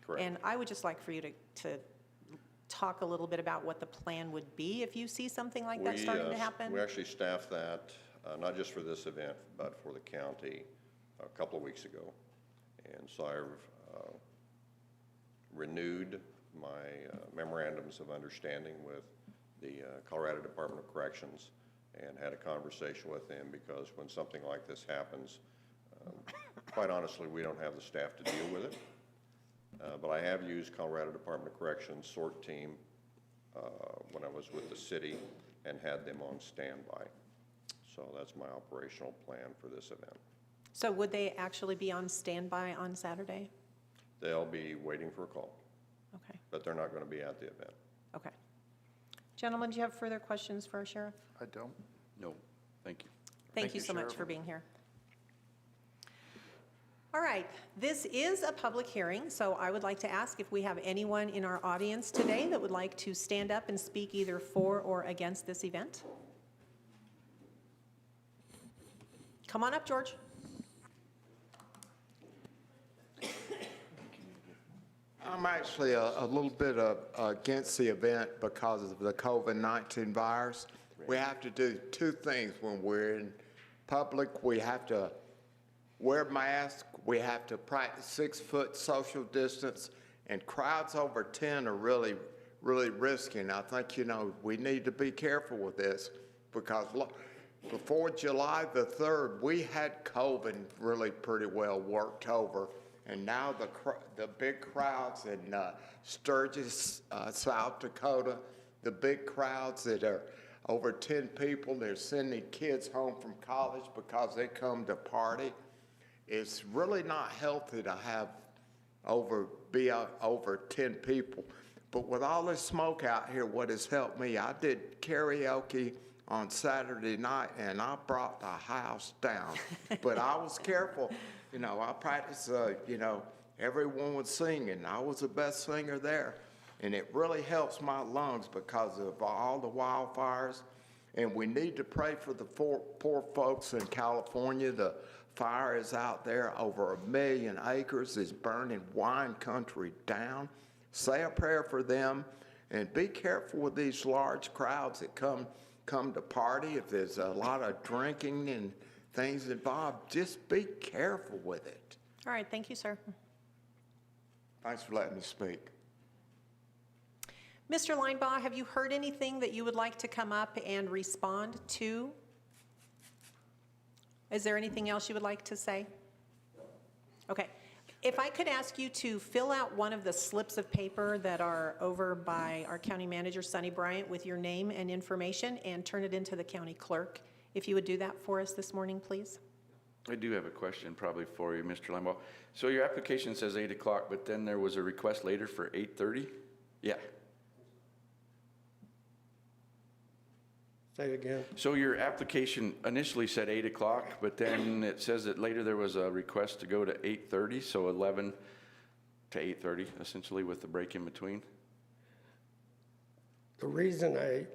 Correct. And I would just like for you to talk a little bit about what the plan would be if you see something like that starting to happen. We actually staffed that, not just for this event, but for the county a couple of weeks ago. And so I've renewed my memorandums of understanding with the Colorado Department of Corrections, and had a conversation with them, because when something like this happens, quite honestly, we don't have the staff to deal with it. But I have used Colorado Department of Corrections SORT team when I was with the city, and had them on standby. So that's my operational plan for this event. So would they actually be on standby on Saturday? They'll be waiting for a call, Okay, but they're not going to be at the event. okay. Gentlemen, do you have further questions for our sheriff? I don't. No, thank you. Thank you so much for being here. All right, this is a public hearing, so I would like to ask if we have anyone in our audience today that would like to stand up and speak either for or against this event. Come on up, George. I'm actually a little bit against the event because of the COVID-19 virus. We have to do 2 things when we're in public. We have to wear masks We have to practice 6-foot social distance, and crowds over 10 are really risky. And I think, we need to be careful with this because before July the 3rd, we had COVID really pretty well worked over. And now the big crowds in Sturgis, South Dakota, the big crowds that are over 10 people, they're sending kids home from college because they come to party. It's really not healthy to have over 10 people. But with all this smoke out here, what has helped me, I did karaoke on Saturday night, and I brought the house down. But I was careful. I practiced, everyone was singing. I was the best singer there. And it really helps my lungs because of all the wildfires. And we need to pray for the poor folks in California. The fire is out there. Over 1 million acres is burning wine country down. Say a prayer for them. And be careful with these large crowds that come to party. If there's a lot of drinking and things involved, just be careful with it. All right, thank you, sir. Thanks for letting me speak. Mr. Linebaugh, have you heard anything that you would like to come up and respond to? Is there anything else you would like to say? Okay. If I could ask you to fill out one of the slips of paper that are over by our county manager, Sonny Bryant, with your name and information, and turn it into the county clerk. If you would do that for us this morning, please. I do have a question probably for you, Mr. Limbaugh. So your application says 8 o'clock, but then there was a request later for 8:30? Yeah. Say again. So your application initially said 8 o'clock, but then it says that later there was a request to go to 8:30, so 11 to 8:30, essentially, with the break in between? The reason I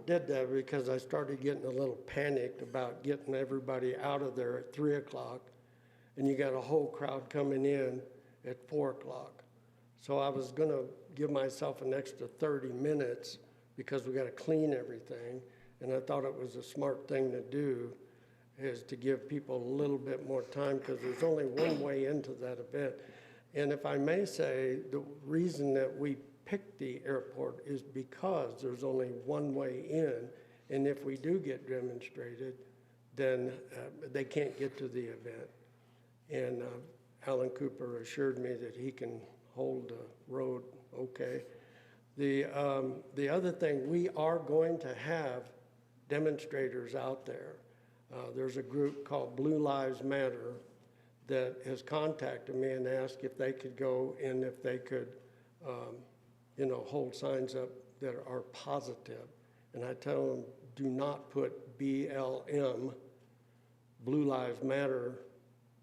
did that because I started getting a little panicked about getting everybody out of there at 3 o'clock, and you got a whole crowd coming in at 4 o'clock. So I was going to give myself an extra 30 minutes because we got to clean everything. And I thought it was a smart thing to do is to give people a little bit more time because there's only one way into that event. And if I may say, the reason that we picked the airport is because there's only one way in. And if we do get demonstrated, then they can't get to the event. And Alan Cooper assured me that he can hold the road okay. The other thing, we are going to have demonstrators out there. There's a group called Blue Lives Matter that has contacted me and asked if they could go and if they could, hold signs up that are positive. And I tell them, do not put BLM, Blue Lives Matter,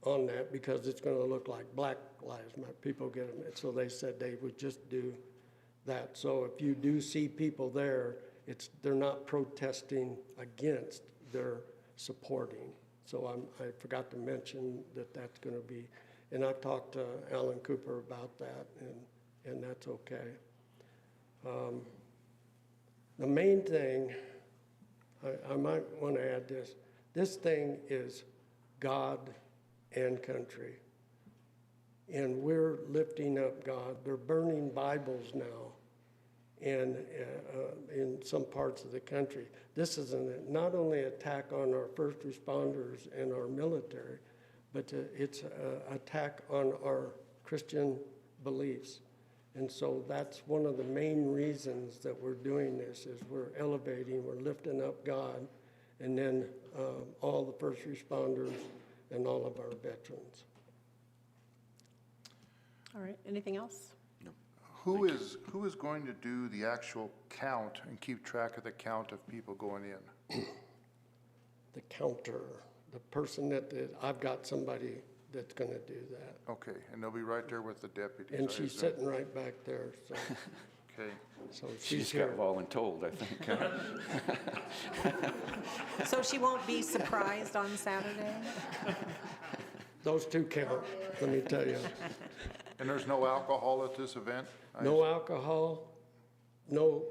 on that because it's going to look like Black Lives Matter. People get them. So they said they would just do that. So if you do see people there, they're not protesting against, they're supporting. So I forgot to mention that that's going to be, and I've talked to Alan Cooper about that, and that's okay. The main thing, I might want to add this. This thing is God and country. And we're lifting up God. They're burning Bibles now in some parts of the country. This is not only an attack on our first responders and our military, but it's an attack on our Christian beliefs. And so that's one of the main reasons that we're doing this is we're elevating, we're lifting up God, and then all the first responders and all of our veterans. All right, anything else? Who is going to do the actual count and keep track of the count of people going in? The counter, the person I've got somebody that's going to do that. Okay, and they'll be right there with the deputies. And I she's assume. sitting right back there, so. Okay. So She she's just got here. voluntold, I think. So she won't be surprised on Saturday? Those two count, let me tell you. And there's no alcohol at this event? No alcohol, no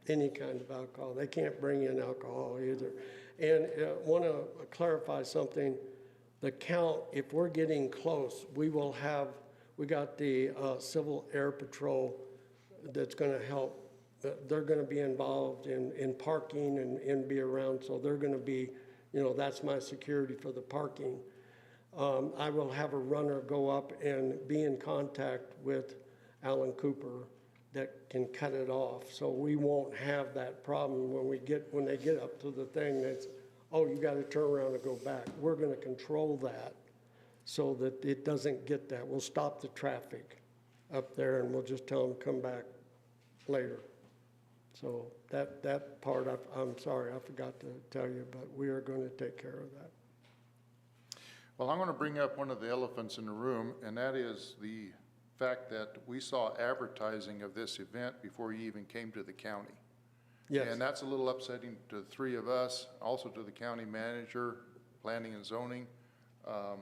any kind of alcohol. They can't bring in alcohol either. And want to clarify something. the count, if we're getting close, we got the Civil Air Patrol that's gonna help. They're gonna be involved in parking and be around, so they're gonna be, that's my security for the parking. I will have a runner go up and be in contact with Alan Cooper that can cut it off. So we won't have that problem when they get up to the thing that's, oh, you gotta turn around and go back. We're gonna control that so that it doesn't get that. We'll stop the traffic up there and we'll just tell them, come back later. So that part, I'm sorry, I forgot to tell you, but we are gonna take care of that. Well, I'm going to bring up one of the elephants in the room, and that is the fact that we saw advertising of this event before you even came to the county. Yes. And that's a little upsetting to the three of us, also to the county manager, planning and zoning. Well,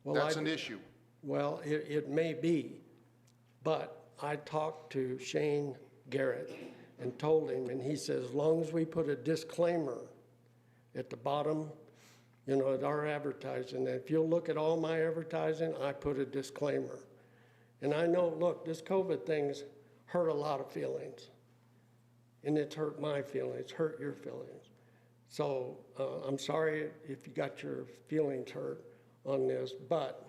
That's an issue. Well, it may be, but I talked to Shane Garrett and told him, and he says, as long as we put a disclaimer at the bottom, at our advertising, and if you'll look at all my advertising, I put a disclaimer. And I know, look, this COVID thing's hurt a lot of feelings. And it's hurt my feelings, hurt your feelings. So I'm sorry if you got your feelings hurt on this, but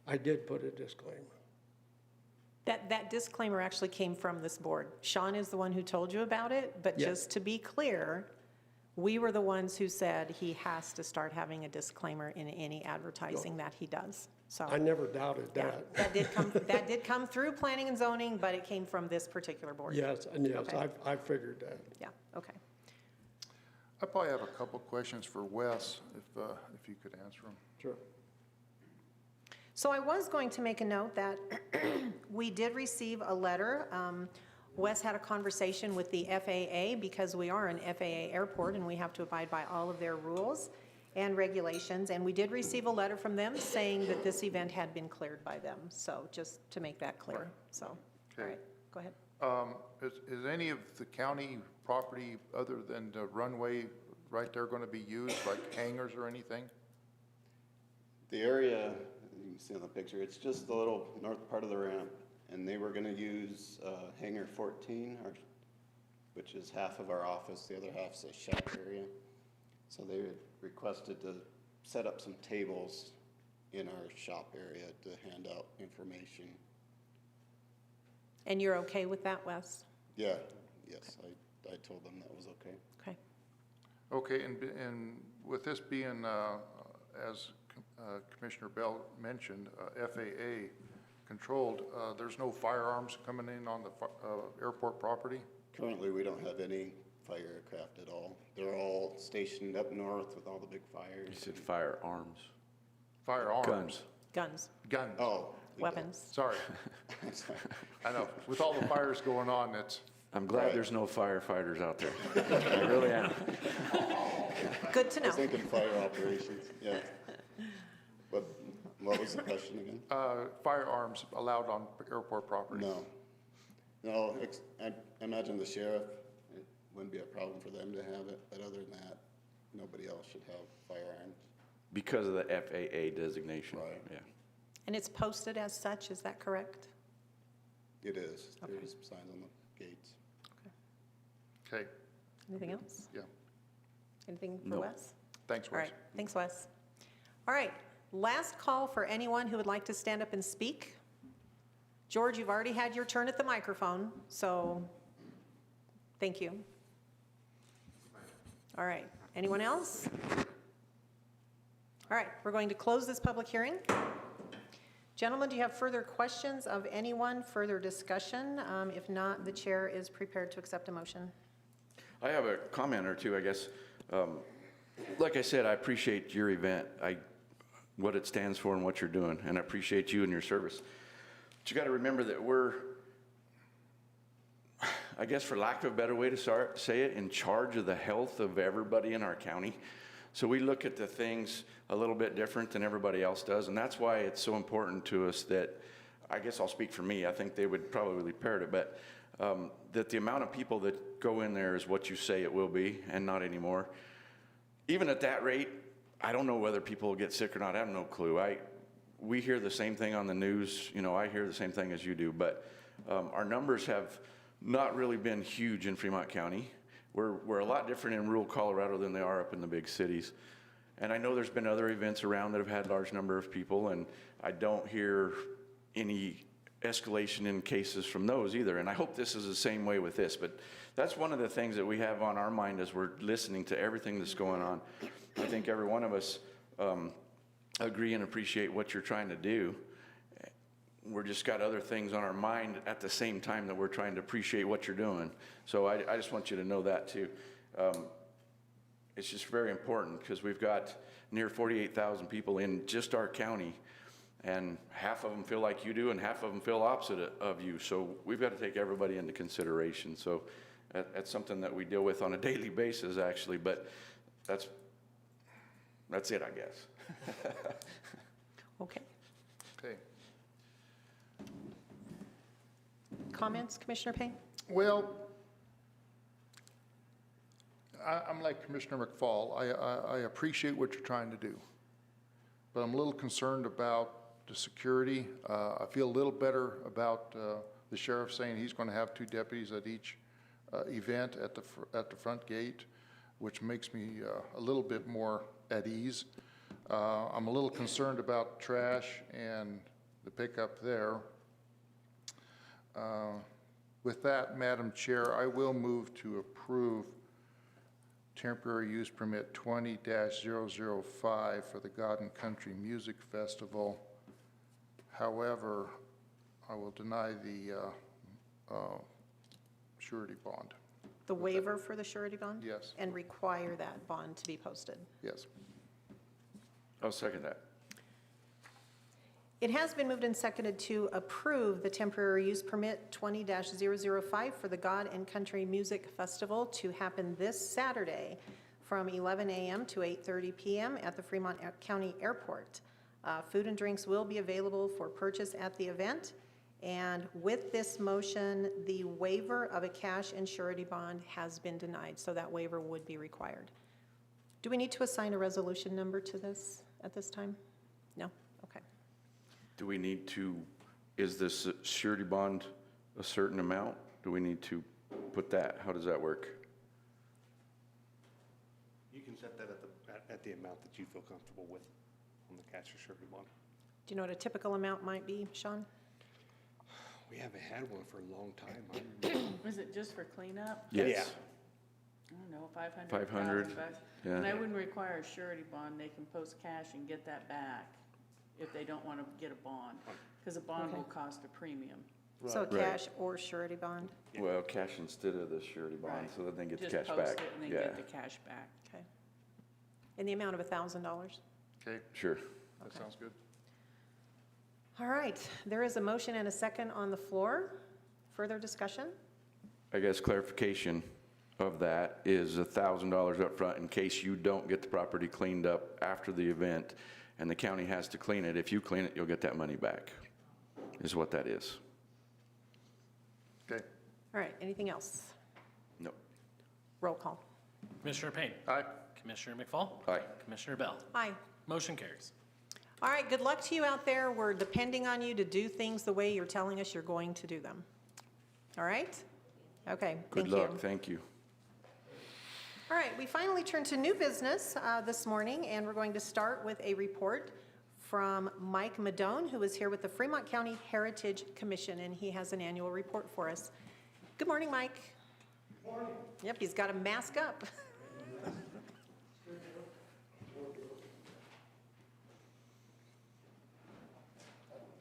I did put a disclaimer. That disclaimer actually came from this board. Sean is the one who told you about it, but Yes. just to be clear, we were the ones who said he has to start having a disclaimer in any advertising that he does. So, I never doubted yeah, that. that did come through planning and zoning, but it came from this particular board. Yes, and yes, Okay. I figured that. Yeah, okay. I probably have a couple questions for Wes, if you could answer them. Sure. So I was going to make a note that we did receive a letter. Wes had a conversation with the FAA because we are an FAA airport and we have to abide by all of their rules and regulations. And we did receive a letter from them saying that this event had been cleared by them. So just to make that clear. So, all Okay. right, go ahead. Is any of the county property other than the runway right there going to be used, like hangars or anything? The area, you can see on the picture, it's just the little north part of the ramp, and they were going to use hangar 14, which is half of our office, the other half's a shop area. So they had requested to set up some tables in our shop area to hand out information. And you're okay with that, Wes? Yeah, yes, I told them that was okay. Okay. Okay, and with this being, as Commissioner Bell mentioned, FAA controlled, there's no firearms coming in on the airport property? Currently, we don't have any fire aircraft at all. They're all stationed up north with all the big fires. You said firearms. Firearms? Guns. Guns, Guns. Oh. weapons. Sorry. I know, with all the fires going on, it's, I'm glad Right. there's no firefighters out there. I really am. Good to I was know. thinking fire operations, yeah. What was the question again? firearms allowed on airport property? No, I imagine the sheriff, it wouldn't be a problem for them to have it, but other than that, nobody else should have firearms. Because of the FAA designation. Right. Yeah. And it's posted as such, is that correct? It is, Okay. there's signs on the gates. Okay, Anything else? yeah, Anything for No. Wes? thanks, All Wes. right, thanks, Wes. All right, last call for anyone who would like to stand up and speak. George, you've already had your turn at the microphone, so thank you. All right, anyone else? All right, we're going to close this public hearing. Gentlemen, do you have further questions of anyone, further discussion? If not, the chair is prepared to accept a motion. I have a comment or two, I guess. Like I said, I appreciate your event, what it stands for and what you're doing, and I appreciate you and your service. But you got to remember that we're, I guess for lack of a better way to say it, in charge of the health of everybody in our county. So we look at the things a little bit different than everybody else does, and that's why it's so important to us that, I guess I'll speak for me, I think they would probably parrot it, but that the amount of people that go in there is what you say it will be and not anymore. Even at that rate, I don't know whether people will get sick or not. I have no clue. We hear the same thing on the news. You know, I hear the same thing as you do, but our numbers have not really been huge in Fremont County. We're a lot different in rural Colorado than they are up in the big cities. And I know there's been other events around that have had large number of people, and I don't hear any escalation in cases from those either. And I hope this is the same way with this, but that's one of the things that we have on our mind as we're listening to everything that's going on. I think every one of us agree and appreciate what you're trying to do. We're just got other things on our mind at the same time that we're trying to appreciate what you're doing. So I just want you to know that too. It's just very important because we've got near 48,000 people in just our county, and half of them feel like you do and half of them feel opposite of you. So we've got to take everybody into consideration. So that's something that we deal with on a daily basis actually, but that's it, I guess. Okay. Okay. Comments, Commissioner Payne? Well, I'm like Commissioner McFall. I appreciate what you're trying to do, but I'm a little concerned about the security. I feel a little better about the sheriff saying he's going to have 2 deputies at each event at the front gate, which makes me a little bit more at ease. I'm a little concerned about trash and the pickup there. With that, Madam Chair, I will move to approve temporary use permit 20-005 for the God and Country Music Festival. However, I will deny the surety bond. The waiver for the surety bond? Yes. And require that bond to be posted? Yes. I'll second that. It has been moved and seconded to approve the temporary use permit 20-005 for the God and Country Music Festival to happen this Saturday from 11 a.m. to 8:30 p.m. at the Fremont County Airport. Food and drinks will be available for purchase at the event. And with this motion, the waiver of a cash and surety bond has been denied, so that waiver would be required. Do we need to assign a resolution number to this at this time? No? Okay. Do we need to, is this surety bond a certain amount? Do we need to put that? How does that work? You can set that at the amount that you feel comfortable with on the cash or surety bond. Do you know what a typical amount might be, Sean? We haven't had one for a long time. Is it just for cleanup? Yes. I don't know, 500. 500, $1,000. yeah. And I wouldn't require a surety bond. They can post cash and get that back if they don't want to get a bond, because a bond Okay. will cost a premium. So Right. cash or surety bond? Well, cash instead of the surety bond, Right. so that they get the Just cash post back. it and then Yeah, get the cash back. Okay. In the amount of $1,000? Okay, sure. that Okay. sounds good. All right, there is a motion and a second on the floor. Further discussion? I guess clarification of that is $1,000 up front in case you don't get the property cleaned up after the event and the county has to clean it. If you clean it, you'll get that money back, is what that is. Okay. All right, anything else? No. Roll call. Commissioner Payne. Aye. Commissioner McFall. Aye. Commissioner Bell. Aye. Motion carries. All right, good luck to you out there. We're depending on you to do things the way you're telling us you're going to do them. All right? Okay, Good thank you. luck, thank you. All right, we finally turn to new business this morning, and we're going to start with a report from Mike Madone, who is here with the Fremont County Heritage Commission, and he has an annual report for us. Good morning, Mike. Good morning. Yep, he's got a mask up.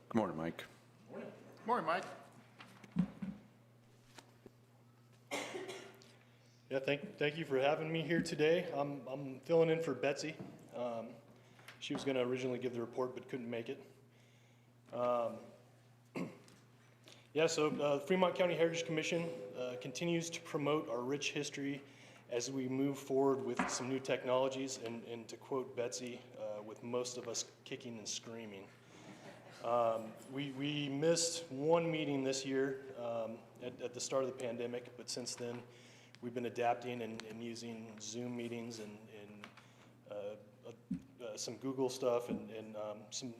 Good morning, Mike. Good morning, Mike. Yeah, thank you for having me here today. I'm filling in for Betsy. She was going to originally give the report but couldn't make it. Yeah, so Fremont County Heritage Commission continues to promote our rich history as we move forward with some new technologies, and to quote Betsy, with most of us kicking and screaming. We missed one meeting this year at the start of the pandemic, but since then we've been adapting and using Zoom meetings and some Google stuff and some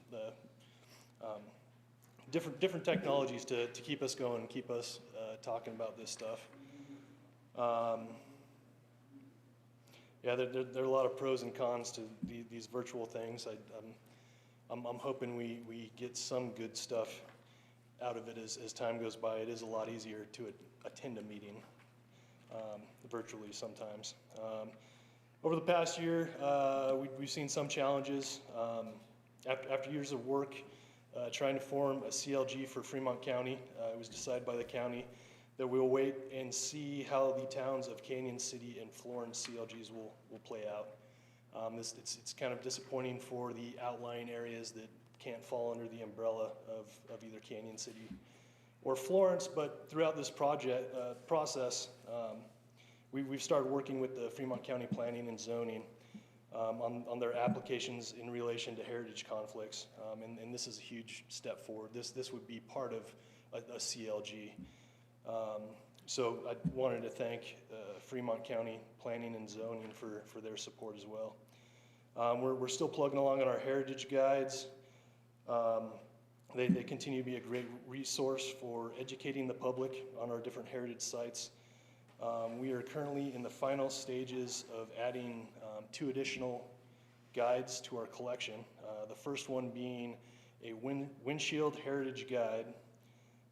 different technologies to keep us going and keep us talking about this stuff. Yeah, there are a lot of pros and cons to these virtual things. I'm hoping we get some good stuff out of it as time goes by. It is a lot easier to attend a meeting virtually sometimes. Over the past year, we've seen some challenges. After years of work trying to form a CLG for Fremont County, it was decided by the county that we'll wait and see how the towns of Canyon City and Florence CLGs will play out. It's kind of disappointing for the outlying areas that can't fall under the umbrella of either Canyon City or Florence, but throughout this process, we've started working with the Fremont County Planning and Zoning on their applications in relation to heritage conflicts, and this is a huge step forward. This would be part of a CLG. So I wanted to thank Fremont County Planning and Zoning for their support as well. We're still plugging along on our heritage guides. They continue to be a great resource for educating the public on our different heritage sites. We are currently in the final stages of adding 2 additional guides to our collection. The first one being a windshield heritage guide,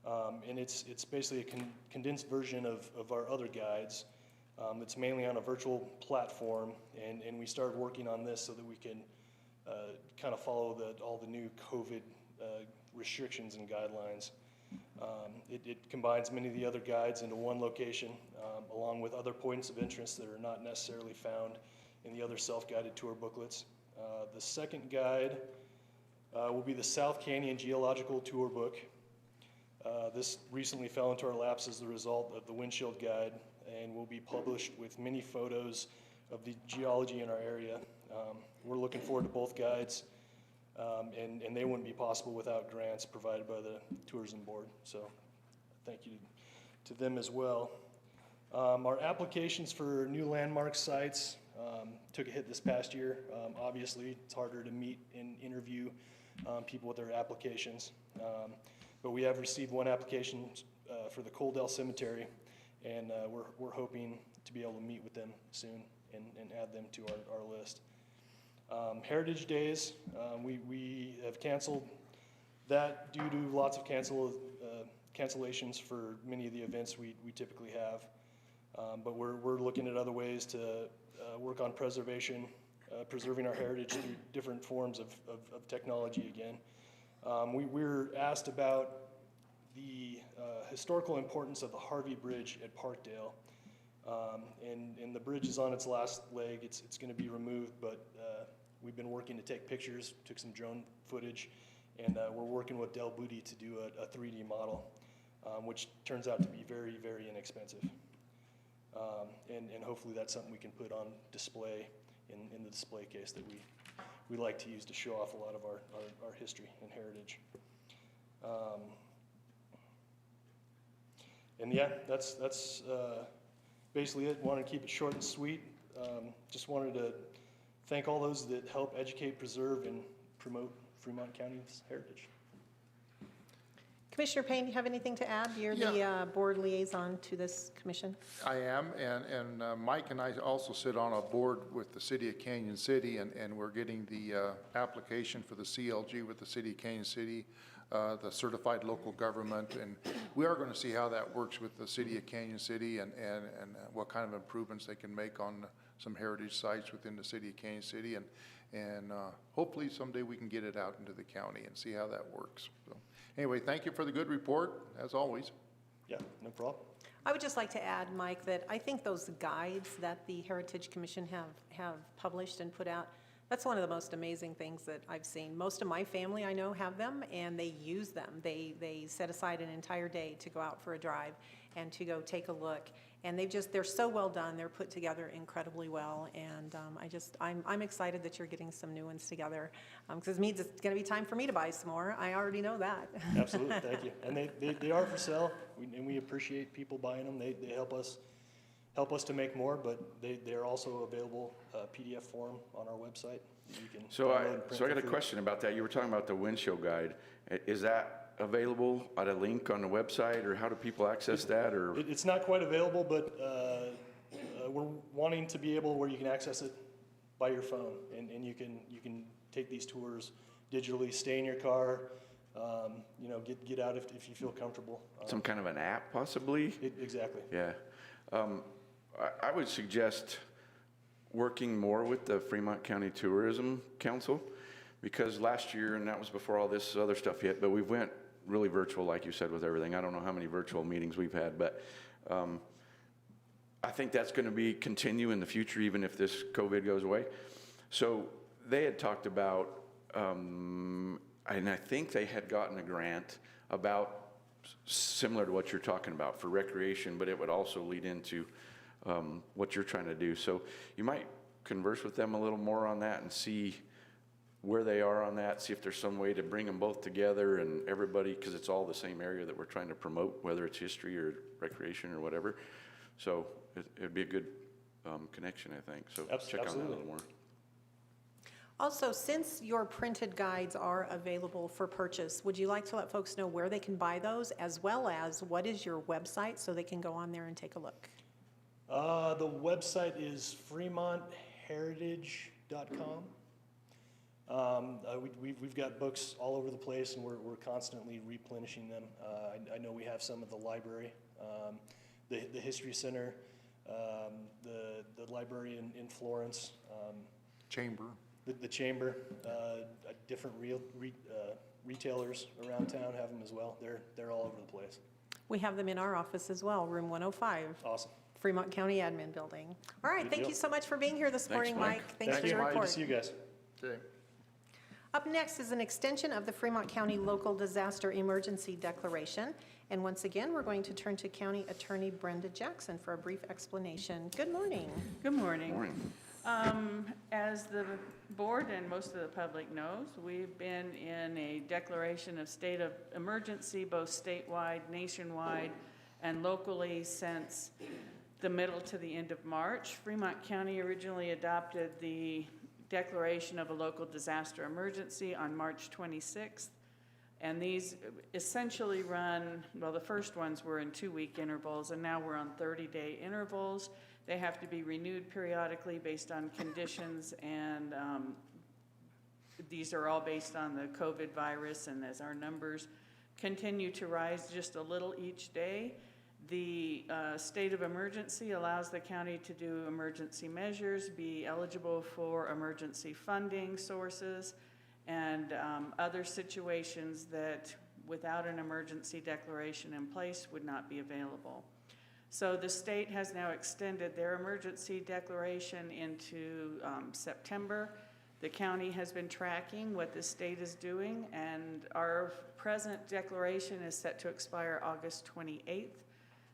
and it's basically a condensed version of our other guides. It's mainly on a virtual platform, and we started working on this so that we can kind of follow all the new COVID restrictions and guidelines. It combines many of the other guides into one location, along with other points of interest that are not necessarily found in the other self-guided tour booklets. The second guide will be the South Canyon Geological Tour Book. This recently fell into our laps as the result of the windshield guide and will be published with many photos of the geology in our area. We're looking forward to both guides, and they wouldn't be possible without grants provided by the Tourism Board. So thank you to them as well. Our applications for new landmark sites took a hit this past year. Obviously, it's harder to meet and interview people with their applications. But we have received 1 application for the Coaldale Cemetery, and we're hoping to be able to meet with them soon and add them to our list. Heritage Days, we have canceled that due to lots of cancellations for many of the events we typically have. But we're looking at other ways to work on preserving our heritage through different forms of technology again. We're asked about the historical importance of the Harvey Bridge at Parkdale. And the bridge is on its last leg. It's going to be removed, but we've been working to take pictures, took some drone footage, and we're working with Del Booty to do a 3D model, which turns out to be very, very inexpensive. And hopefully that's something we can put on display in the display case that we like to use to show off a lot of our history and heritage. And yeah, that's basically it. Wanted to keep it short and sweet. Just wanted to thank all those that help educate, preserve, and promote Fremont County's heritage. Commissioner Payne, do you have anything to add? You're the board liaison to this commission. I am, and Mike and I also sit on a board with the City of Canyon City, and we're getting the application for the CLG with the City of Canyon City, the certified local government, and we are going to see how that works with the City of Canyon City and what kind of improvements they can make on some heritage sites within the City of Canyon City, and hopefully someday we can get it out into the county and see how that works. So anyway, thank you for the good report, as always. Yeah, no problem. I would just like to add, Mike, that I think those guides that the Heritage Commission have published and put out, that's one of the most amazing things that I've seen. Most of my family I know have them, and they use them. They set aside an entire day to go out for a drive and to go take a look. And they're so well done. They're put together incredibly well. And I'm excited that you're getting some new ones together, because it means it's going to be time for me to buy some more. I already know that. Absolutely, thank you. And they are for sale, and we appreciate people buying them. They help us to make more, but they are also available PDF form on our website. you can So download and print I got for a free. question about that. You were talking about the windshield guide. Is that available at a link on the website, or how do people access that, or? It's not quite available, but we're wanting to be able where you can access it by your phone, and you can take these tours digitally, stay in your car, get out if you feel comfortable. Some kind of an app, possibly? Exactly. Yeah. I would suggest working more with the Fremont County Tourism Council, because last year, and that was before all this other stuff hit, but we went really virtual, like you said, with everything. I don't know how many virtual meetings we've had, but I think that's going to continue in the future, even if this COVID goes away. So they had talked about, and I think they had gotten a grant about similar to what you're talking about for recreation, but it would also lead into what you're trying to do. So you might converse with them a little more on that and see where they are on that, see if there's some way to bring them both together and everybody, because it's all the same area that we're trying to promote, whether it's history or recreation or whatever. So it'd be a good connection, I think. So check on that a little more. Also, since your printed guides are available for purchase, would you like to let folks know where they can buy those, as well as what is your website so they can go on there and take a look? The website is fremontheritage.com. We've got books all over the place, and we're constantly replenishing them. I know we have some at the library, the History Center, the library in Florence. Chamber. The Chamber, different retailers around town have them as well. They're all over the place. We have them in our office as well, room 105. Awesome. Fremont County Admin Building. All right, Good thank deal. you so much for being here this morning, Mike. Thanks for Thank the you. Good report. to see you guys. Okay. Up next is an extension of the Fremont County Local Disaster Emergency Declaration. And once again, we're going to turn to County Attorney Brenda Jackson for a brief explanation. Good morning. Good morning. Morning. As the board and most of the public knows, we've been in a declaration of state of emergency, both statewide, nationwide, and locally since the middle to the end of March. Fremont County originally adopted the declaration of a local disaster emergency on March 26th. And these essentially run, well, the first ones were in 2-week intervals, and now we're on 30-day intervals. They have to be renewed periodically based on conditions, and these are all based on the COVID virus, and as our numbers continue to rise just a little each day, the state of emergency allows the county to do emergency measures, be eligible for emergency funding sources, and other situations that without an emergency declaration in place would not be available. So the state has now extended their emergency declaration into September. The county has been tracking what the state is doing, and our present declaration is set to expire August 28th.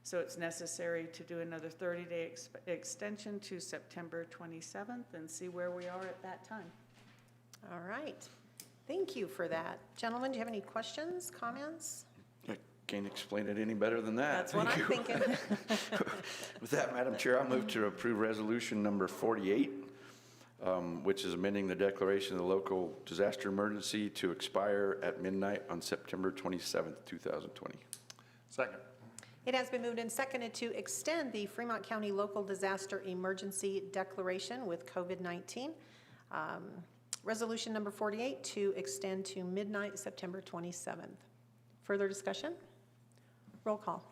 So it's necessary to do another 30-day extension to September 27th and see where we are at that time. All right. Thank you for that. Gentlemen, do you have any questions, comments? I can't explain it any better than that. That's what I'm Thank you. thinking. With that, Madam Chair, I move to approve resolution number 48, which is amending the declaration of the local disaster emergency to expire at midnight on September 27th, 2020. Second. It has been moved and seconded to extend the Fremont County Local Disaster Emergency Declaration with COVID-19. Resolution number 48 to extend to midnight, September 27th. Further discussion? Roll call.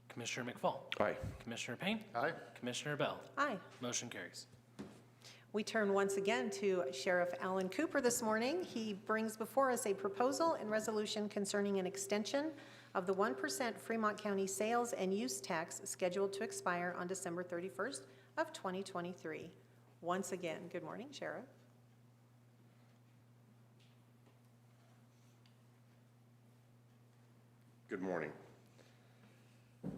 Commissioner McFall. Aye. Commissioner Payne. Aye. Commissioner Bell. Aye. Motion carries. We turn once again to Sheriff Alan Cooper this morning. He brings before us a proposal and resolution concerning an extension of the 1% Fremont County sales and use tax scheduled to expire on December 31st of 2023. Once again, good morning, Sheriff. Good morning. I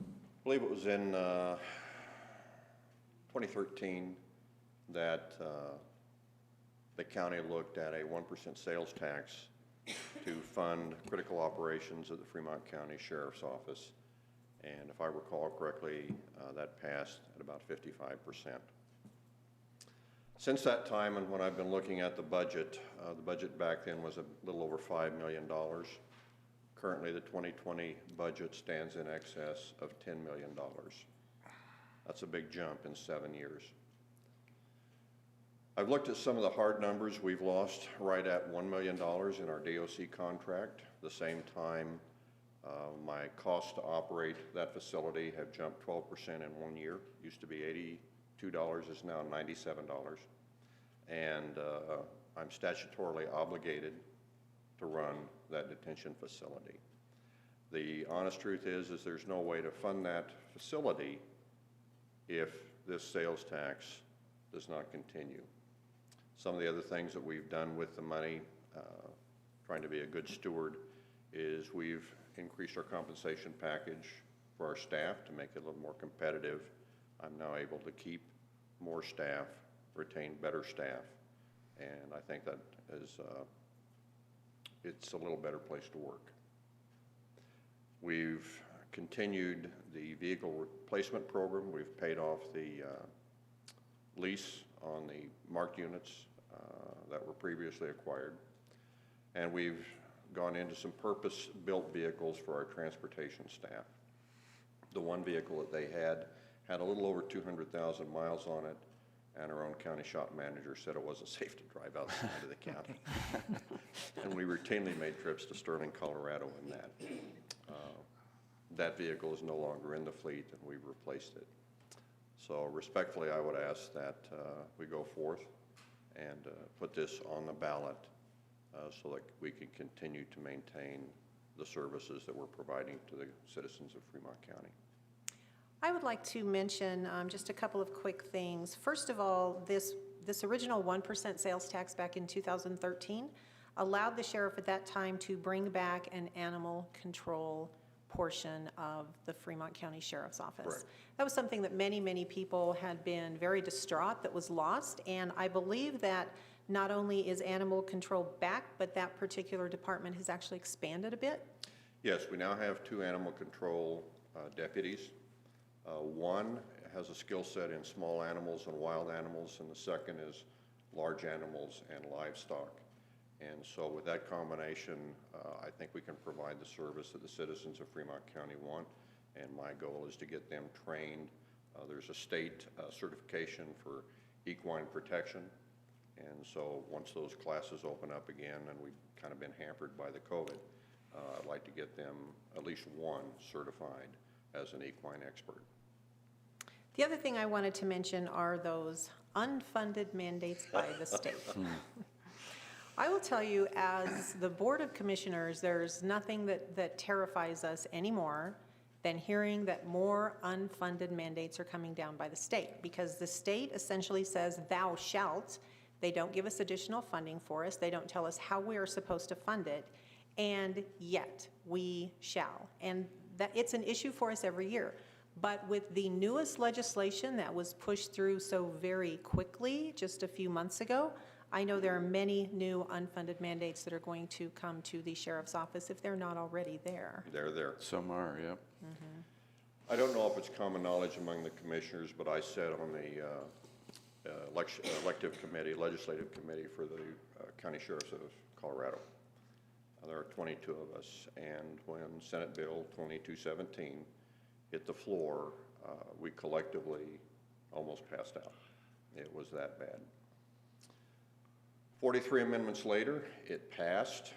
believe it was in 2013 that the county looked at a 1% sales tax to fund critical operations of the Fremont County Sheriff's Office. And if I recall correctly, that passed at about 55%. Since that time and when I've been looking at the budget back then was a little over $5 million. Currently, the 2020 budget stands in excess of $10 million. That's a big jump in 7 years. I've looked at some of the hard numbers. We've lost right at $1 million in our DOC contract. At the same time, my cost to operate that facility have jumped 12% in 1 year. Used to be $82, is now $97. And I'm statutorily obligated to run that detention facility. The honest truth is there's no way to fund that facility if this sales tax does not continue. Some of the other things that we've done with the money, trying to be a good steward, is we've increased our compensation package for our staff to make it a little more competitive. I'm now able to keep more staff, retain better staff, and I think that is it's a little better place to work. We've continued the vehicle replacement program. We've paid off the lease on the marked units that were previously acquired. And we've gone into some purpose-built vehicles for our transportation staff. The one vehicle that they had a little over 200,000 miles on it, and our own county shop manager said it wasn't safe to drive outside of the county. And we routinely made trips to Sterling, Colorado in that. That vehicle is no longer in the fleet, and we've replaced it. So respectfully, I would ask that we go forth and put this on the ballot so that we can continue to maintain the services that we're providing to the citizens of Fremont County. I would like to mention just a couple of quick things. First of all, this original 1% sales tax back in 2013 allowed the sheriff at that time to bring back an animal control portion of the Fremont County Sheriff's Office. Correct. That was something that many, many people had been very distraught that was lost, and I believe that not only is animal control back, but that particular department has actually expanded a bit. Yes, we now have 2 animal control deputies. One has a skill set in small animals and wild animals, and the second is large animals and livestock. And so with that combination, I think we can provide the service that the citizens of Fremont County want, and my goal is to get them trained. There's a state certification for equine protection, and so once those classes open up again, and we've kind of been hampered by the COVID, I'd like to get them at least one certified as an equine expert. The other thing I wanted to mention are those unfunded mandates by the state. I will tell you, as the Board of Commissioners, there's nothing that terrifies us anymore than hearing that more unfunded mandates are coming down by the state, because the state essentially says, thou shalt. They don't give us additional funding for us. They don't tell us how we are supposed to fund it, and yet we shall. And that it's an issue for us every year. But with the newest legislation that was pushed through so very quickly just a few months ago, I know there are many new unfunded mandates that are going to come to the sheriff's office if they're not already there. They're there. Some are, yep. Mm-hmm. I don't know if it's common knowledge among the commissioners, but I sat on the elective committee, legislative committee for the County Sheriffs of Colorado. There are 22 of us, and when Senate Bill 2217 hit the floor, we collectively almost passed out. It was that bad. 43 amendments later, it passed,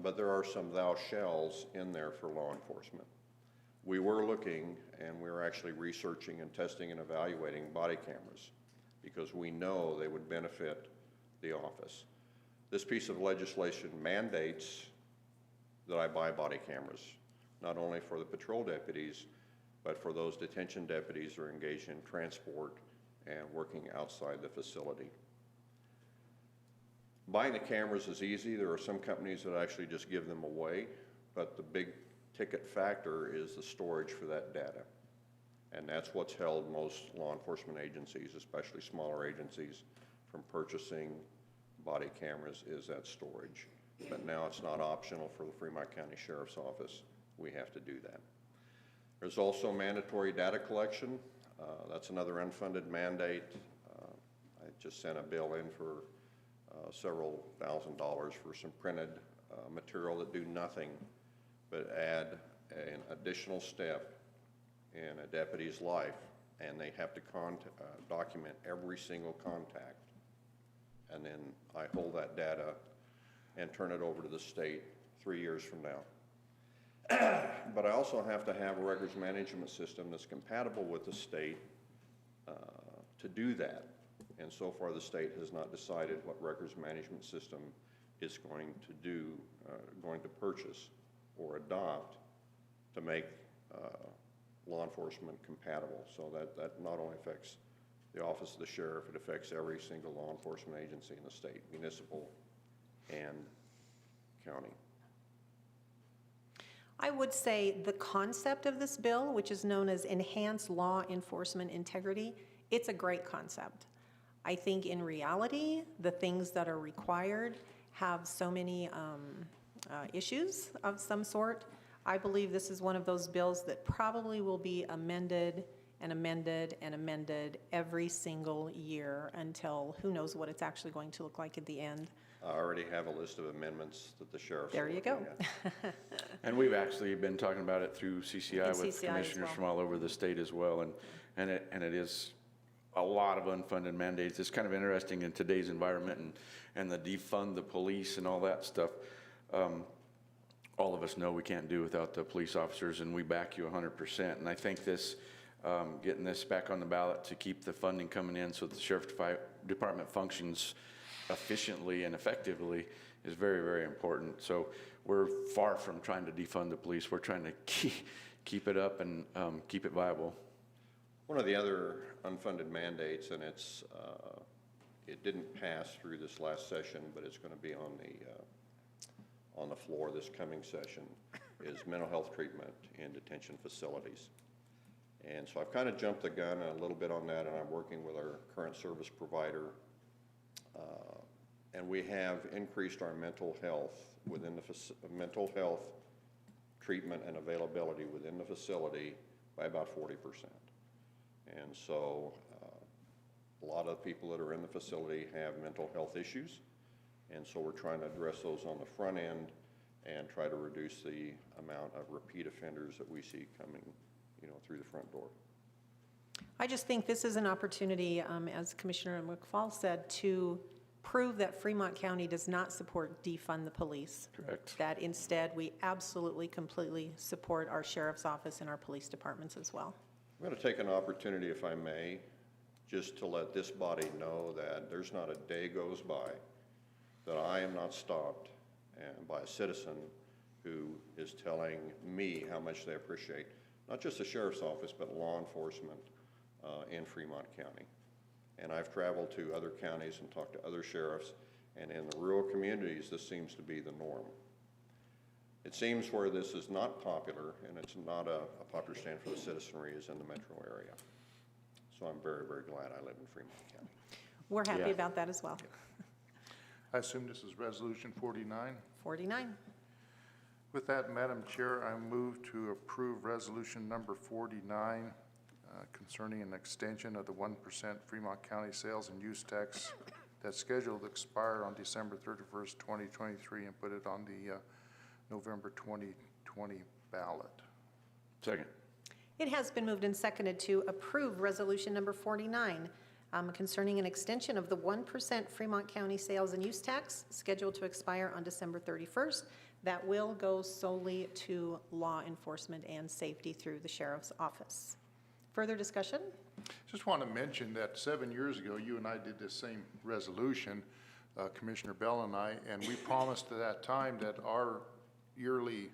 but there are some thou shalls in there for law enforcement. We were looking, and we were actually researching and testing and evaluating body cameras because we know they would benefit the office. This piece of legislation mandates that I buy body cameras, not only for the patrol deputies, but for those detention deputies who are engaged in transport and working outside the facility. Buying the cameras is easy. There are some companies that actually just give them away, but the big ticket factor is the storage for that data. And that's what's held most law enforcement agencies, especially smaller agencies, from purchasing body cameras is that storage. But now it's not optional for the Fremont County Sheriff's Office. We have to do that. There's also mandatory data collection. That's another unfunded mandate. I just sent a bill in for several $1,000s for some printed material that do nothing but add an additional step in a deputy's life, and they have to document every single contact. And then I hold that data and turn it over to the state 3 years from now. But I also have to have a records management system that's compatible with the state to do that. And so far, the state has not decided what records management system it's going to do, going to purchase or adopt to make law enforcement compatible. So that not only affects the office of the sheriff, it affects every single law enforcement agency in the state, municipal and county. I would say the concept of this bill, which is known as Enhanced Law Enforcement Integrity, it's a great concept. I think in reality, the things that are required have so many issues of some sort. I believe this is one of those bills that probably will be amended and amended and amended every single year until who knows what it's actually going to look like at the end. I already have a list of amendments that the sheriff's There you go. And we've actually been talking about it through CCI And with CCI as commissioners well. from all over the state as well, and it is a lot of unfunded mandates. It's kind of interesting in today's environment and the defund the police and all that stuff. All of us know we can't do without the police officers, and we back you 100%. And I think this, getting this back on the ballot to keep the funding coming in so the sheriff department functions efficiently and effectively is very, very important. So we're far from trying to defund the police. We're trying to keep it up and keep it viable. One of the other unfunded mandates, and it didn't pass through this last session, but it's going to be on the floor this coming session, is mental health treatment in detention facilities. And so I've kind of jumped the gun a little bit on that, and I'm working with our current service provider. And we have increased our mental health mental health treatment and availability within the facility by about 40%. And so a lot of people that are in the facility have mental health issues. And so we're trying to address those on the front end and try to reduce the amount of repeat offenders that we see coming, through the front door. I just think this is an opportunity, as Commissioner McFall said, to prove that Fremont County does not support defund the police. Correct. That instead, we absolutely, completely support our sheriff's office and our police departments as well. I'm going to take an opportunity, if I may, just to let this body know that there's not a day goes by that I am not stopped by a citizen who is telling me how much they appreciate not just the sheriff's office, but law enforcement in Fremont County. And I've traveled to other counties and talked to other sheriffs, and in the rural communities, this seems to be the norm. It seems where this is not popular, and it's not a popular stand for the citizenry, is in the metro area. So I'm very, very glad I live in Fremont County. We're happy about that as well. I assume this is Resolution 49. 49. With that, Madam Chair, I move to approve Resolution number 49 concerning an extension of the 1% Fremont County sales and use tax that's scheduled to expire on December 31st, 2023, and put it on the November 2020 ballot. Second. It has been moved and seconded to approve Resolution number 49 concerning an extension of the 1% Fremont County sales and use tax scheduled to expire on December 31st. That will go solely to law enforcement and safety through the sheriff's office. Further discussion? Just want to mention that 7 years ago, you and I did this same resolution, Commissioner Bell and I, and we promised at that time that our yearly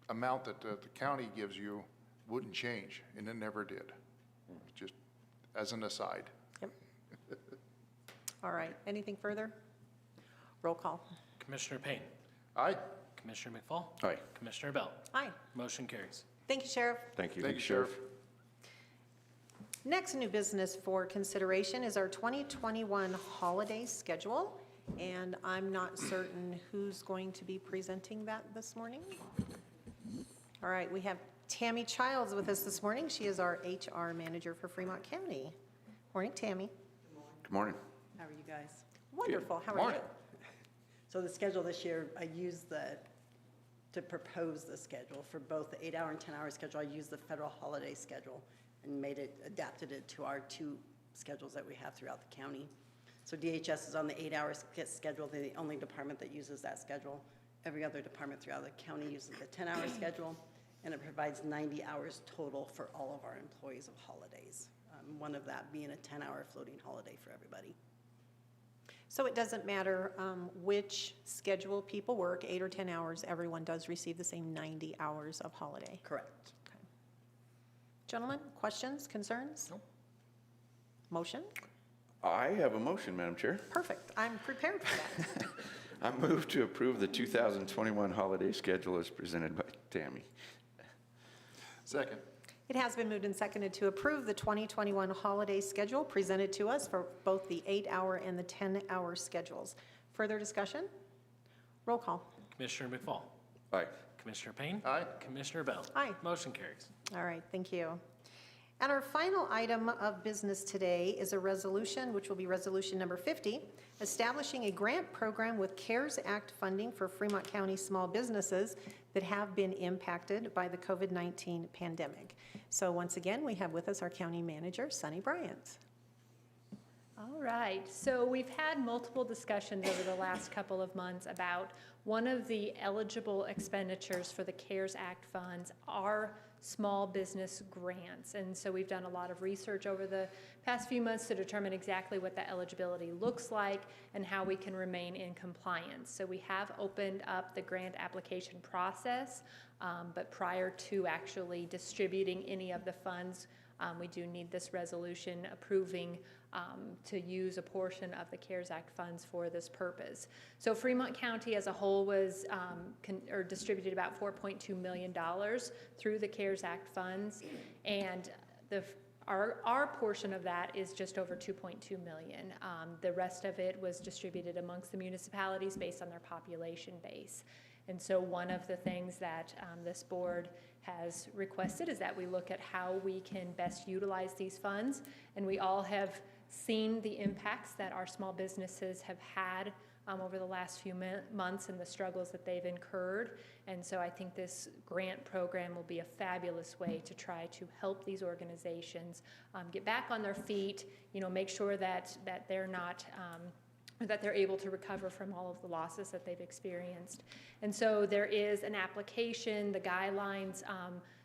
amount that the county gives you wouldn't change, and it never did. Just as an aside. Yep. All right, anything further? Roll call. Commissioner Payne. Aye. Commissioner McFall. Aye. Commissioner Bell. Aye. Motion carries. Thank you, Sheriff. Thank you. Thank you, Sheriff. Next new business for consideration is our 2021 holiday schedule, and I'm not certain who's going to be presenting that this morning. All right, we have Tammy Childs with us this morning. She is our HR manager for Fremont County. Morning, Tammy. Good morning. How are you guys? Wonderful. How are Morning. you? So the schedule this year, I used to propose the schedule for both the 8-hour and 10-hour schedule, I used the federal holiday schedule and adapted it to our 2 schedules that we have throughout the county. So DHS is on the 8-hour schedule, they're the only department that uses that schedule. Every other department throughout the county uses the 10-hour schedule, and it provides 90 hours total for all of our employees of holidays. One of that being a 10-hour floating holiday for everybody. So it doesn't matter which schedule people work, 8 or 10 hours, everyone does receive the same 90 hours of holiday. Correct. Okay. Gentlemen, questions, concerns? No. Motion? I have a motion, Madam Chair. Perfect. I'm prepared for that. I move to approve the 2021 holiday schedule as presented by Tammy. Second. It has been moved and seconded to approve the 2021 holiday schedule presented to us for both the 8-hour and the 10-hour schedules. Further discussion? Roll call. Commissioner McFall. Aye. Commissioner Payne. Aye. Commissioner Bell. Aye. Motion carries. All right, thank you. And our final item of business today is a resolution, which will be resolution number 50, establishing a grant program with CARES Act funding for Fremont County small businesses that have been impacted by the COVID-19 pandemic. So once again, we have with us our county manager, Sunny Bryant. All right, so we've had multiple discussions over the last couple of months about one of the eligible expenditures for the CARES Act funds are small business grants. And so we've done a lot of research over the past few months to determine exactly what that eligibility looks like and how we can remain in compliance. So we have opened up the grant application process, but prior to actually distributing any of the funds, we do need this resolution approving to use a portion of the CARES Act funds for this purpose. So Fremont County as a whole was distributed about $4.2 million through the CARES Act funds, and our portion of that is just over $2.2 million. The rest of it was distributed amongst the municipalities based on their population base. And so one of the things that this board has requested is that we look at how we can best utilize these funds. And we all have seen the impacts that our small businesses have had over the last few months and the struggles that they've incurred. And so I think this grant program will be a fabulous way to try to help these organizations get back on their feet, make sure that they're not that they're able to recover from all of the losses that they've experienced. And so there is an application, the guidelines,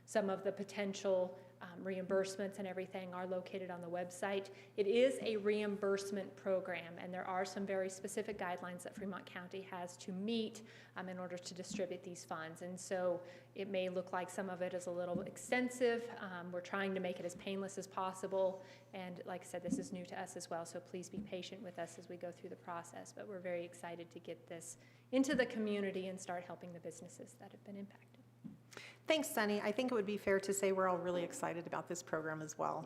some of the potential reimbursements and everything are located on the website. It is a reimbursement program, and there are some very specific guidelines that Fremont County has to meet in order to distribute these funds. And so it may look like some of it is a little extensive. We're trying to make it as painless as possible. And like I said, this is new to us as well, so please be patient with us as we go through the process. But we're very excited to get this into the community and start helping the businesses that have been impacted. Thanks, Sunny. I think it would be fair to say we're all really excited about this program as well.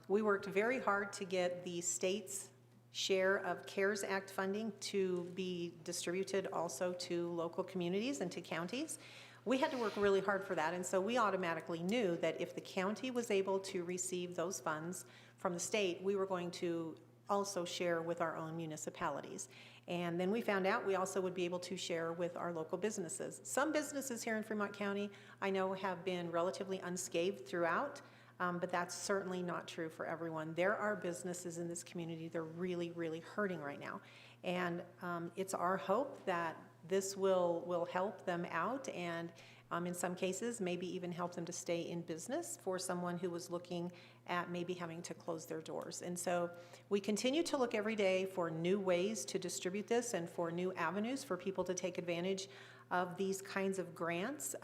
We worked very hard to get the state's share of CARES Act funding to be distributed also to local communities and to counties. We had to work really hard for that, and so we automatically knew that if the county was able to receive those funds from the state, we were going to also share with our own municipalities. And then we found out we also would be able to share with our local businesses. Some businesses here in Fremont County, I know, have been relatively unscathed throughout, but that's certainly not true for everyone. There are businesses in this community that are really, really hurting right now. And it's our hope that this will help them out and in some cases maybe even help them to stay in business for someone who was looking at maybe having to close their doors. And so we continue to look every day for new ways to distribute this and for new avenues for people to take advantage of these kinds of grants.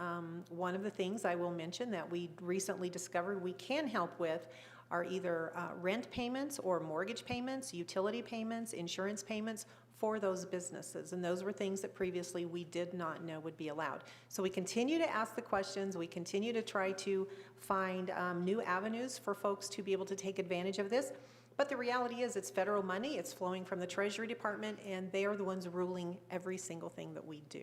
One of the things I will mention that we recently discovered we can help with are either rent payments or mortgage payments, utility payments, insurance payments for those businesses. And those were things that previously we did not know would be allowed. So we continue to ask the questions. We continue to try to find new avenues for folks to be able to take advantage of this. But the reality is it's federal money. It's flowing from the Treasury Department, and they are the ones ruling every single thing that we do.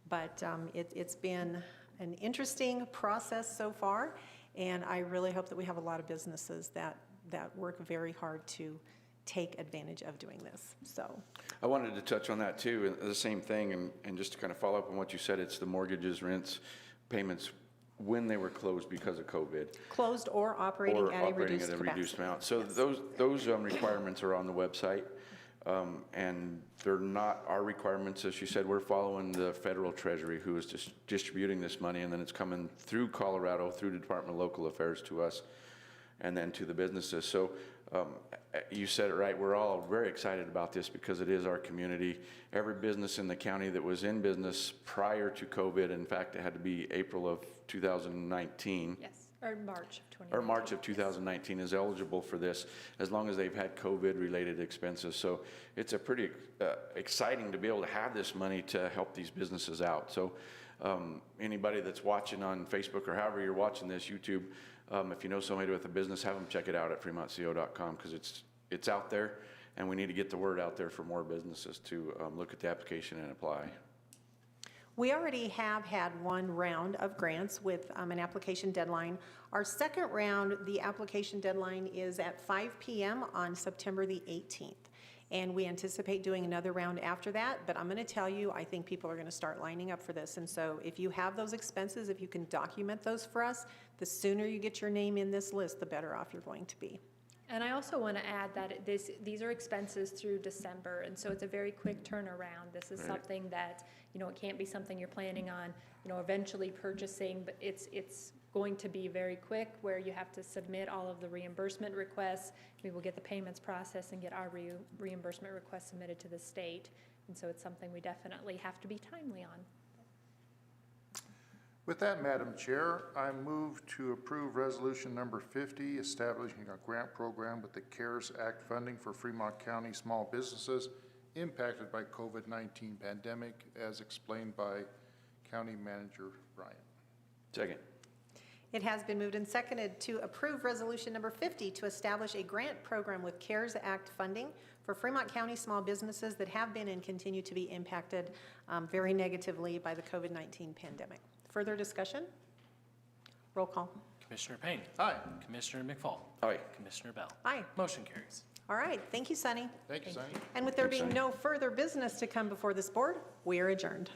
But it's been an interesting process so far. And I really hope that we have a lot of businesses that work very hard to take advantage of doing this, so. I wanted to touch on that too, the same thing, and just to kind of follow up on what you said, it's the mortgages, rents, payments when they were closed because of COVID. Closed or operating at a reduced capacity. amount. So Yes. those requirements are on the website, and they're not our requirements. As you said, we're following the federal treasury who is just distributing this money, and then it's coming through Colorado, through the Department of Local Affairs to us, and then to the businesses. So you said it right, we're all very excited about this because it is our community. Every business in the county that was in business prior to COVID, in fact, it had to be April of 2019. Yes, or March of 2019. Or March of 2019 is eligible for this, as long as they've had COVID-related expenses. So it's a pretty exciting to be able to have this money to help these businesses out. So anybody that's watching on Facebook or however you're watching this, YouTube, if you know somebody with a business, have them check it out at fremontco.com, because it's out there, and we need to get the word out there for more businesses to look at the application and apply. We already have had one round of grants with an application deadline. Our second round, the application deadline is at 5 p.m. on September the 18th. And we anticipate doing another round after that, but I'm going to tell you, I think people are going to start lining up for this. And so if you have those expenses, if you can document those for us, the sooner you get your name in this list, the better off you're going to be. And I also want to add that these are expenses through December, and so it's a very quick turnaround. This is something that, you know, it can't be something you're planning on, you know, eventually purchasing, but it's going to be very quick, where you have to submit all of the reimbursement requests. We will get the payments processed and get our reimbursement requests submitted to the state. And so it's something we definitely have to be timely on. With that, Madam Chair, I move to approve resolution number 50, establishing a grant program with the CARES Act funding for Fremont County small businesses impacted by COVID-19 pandemic, as explained by County Manager Bryant. Second. It has been moved and seconded to approve resolution number 50 to establish a grant program with CARES Act funding for Fremont County small businesses that have been and continue to be impacted very negatively by the COVID-19 pandemic. Further discussion? Roll call. Commissioner Payne. Aye. Commissioner McFall. Aye. Commissioner Bell. Aye. Motion carries. All right. Thank you, Sunny. Thank you, Sonny. And with there Thanks, being Sunny. no further business to come before this board, we are adjourned.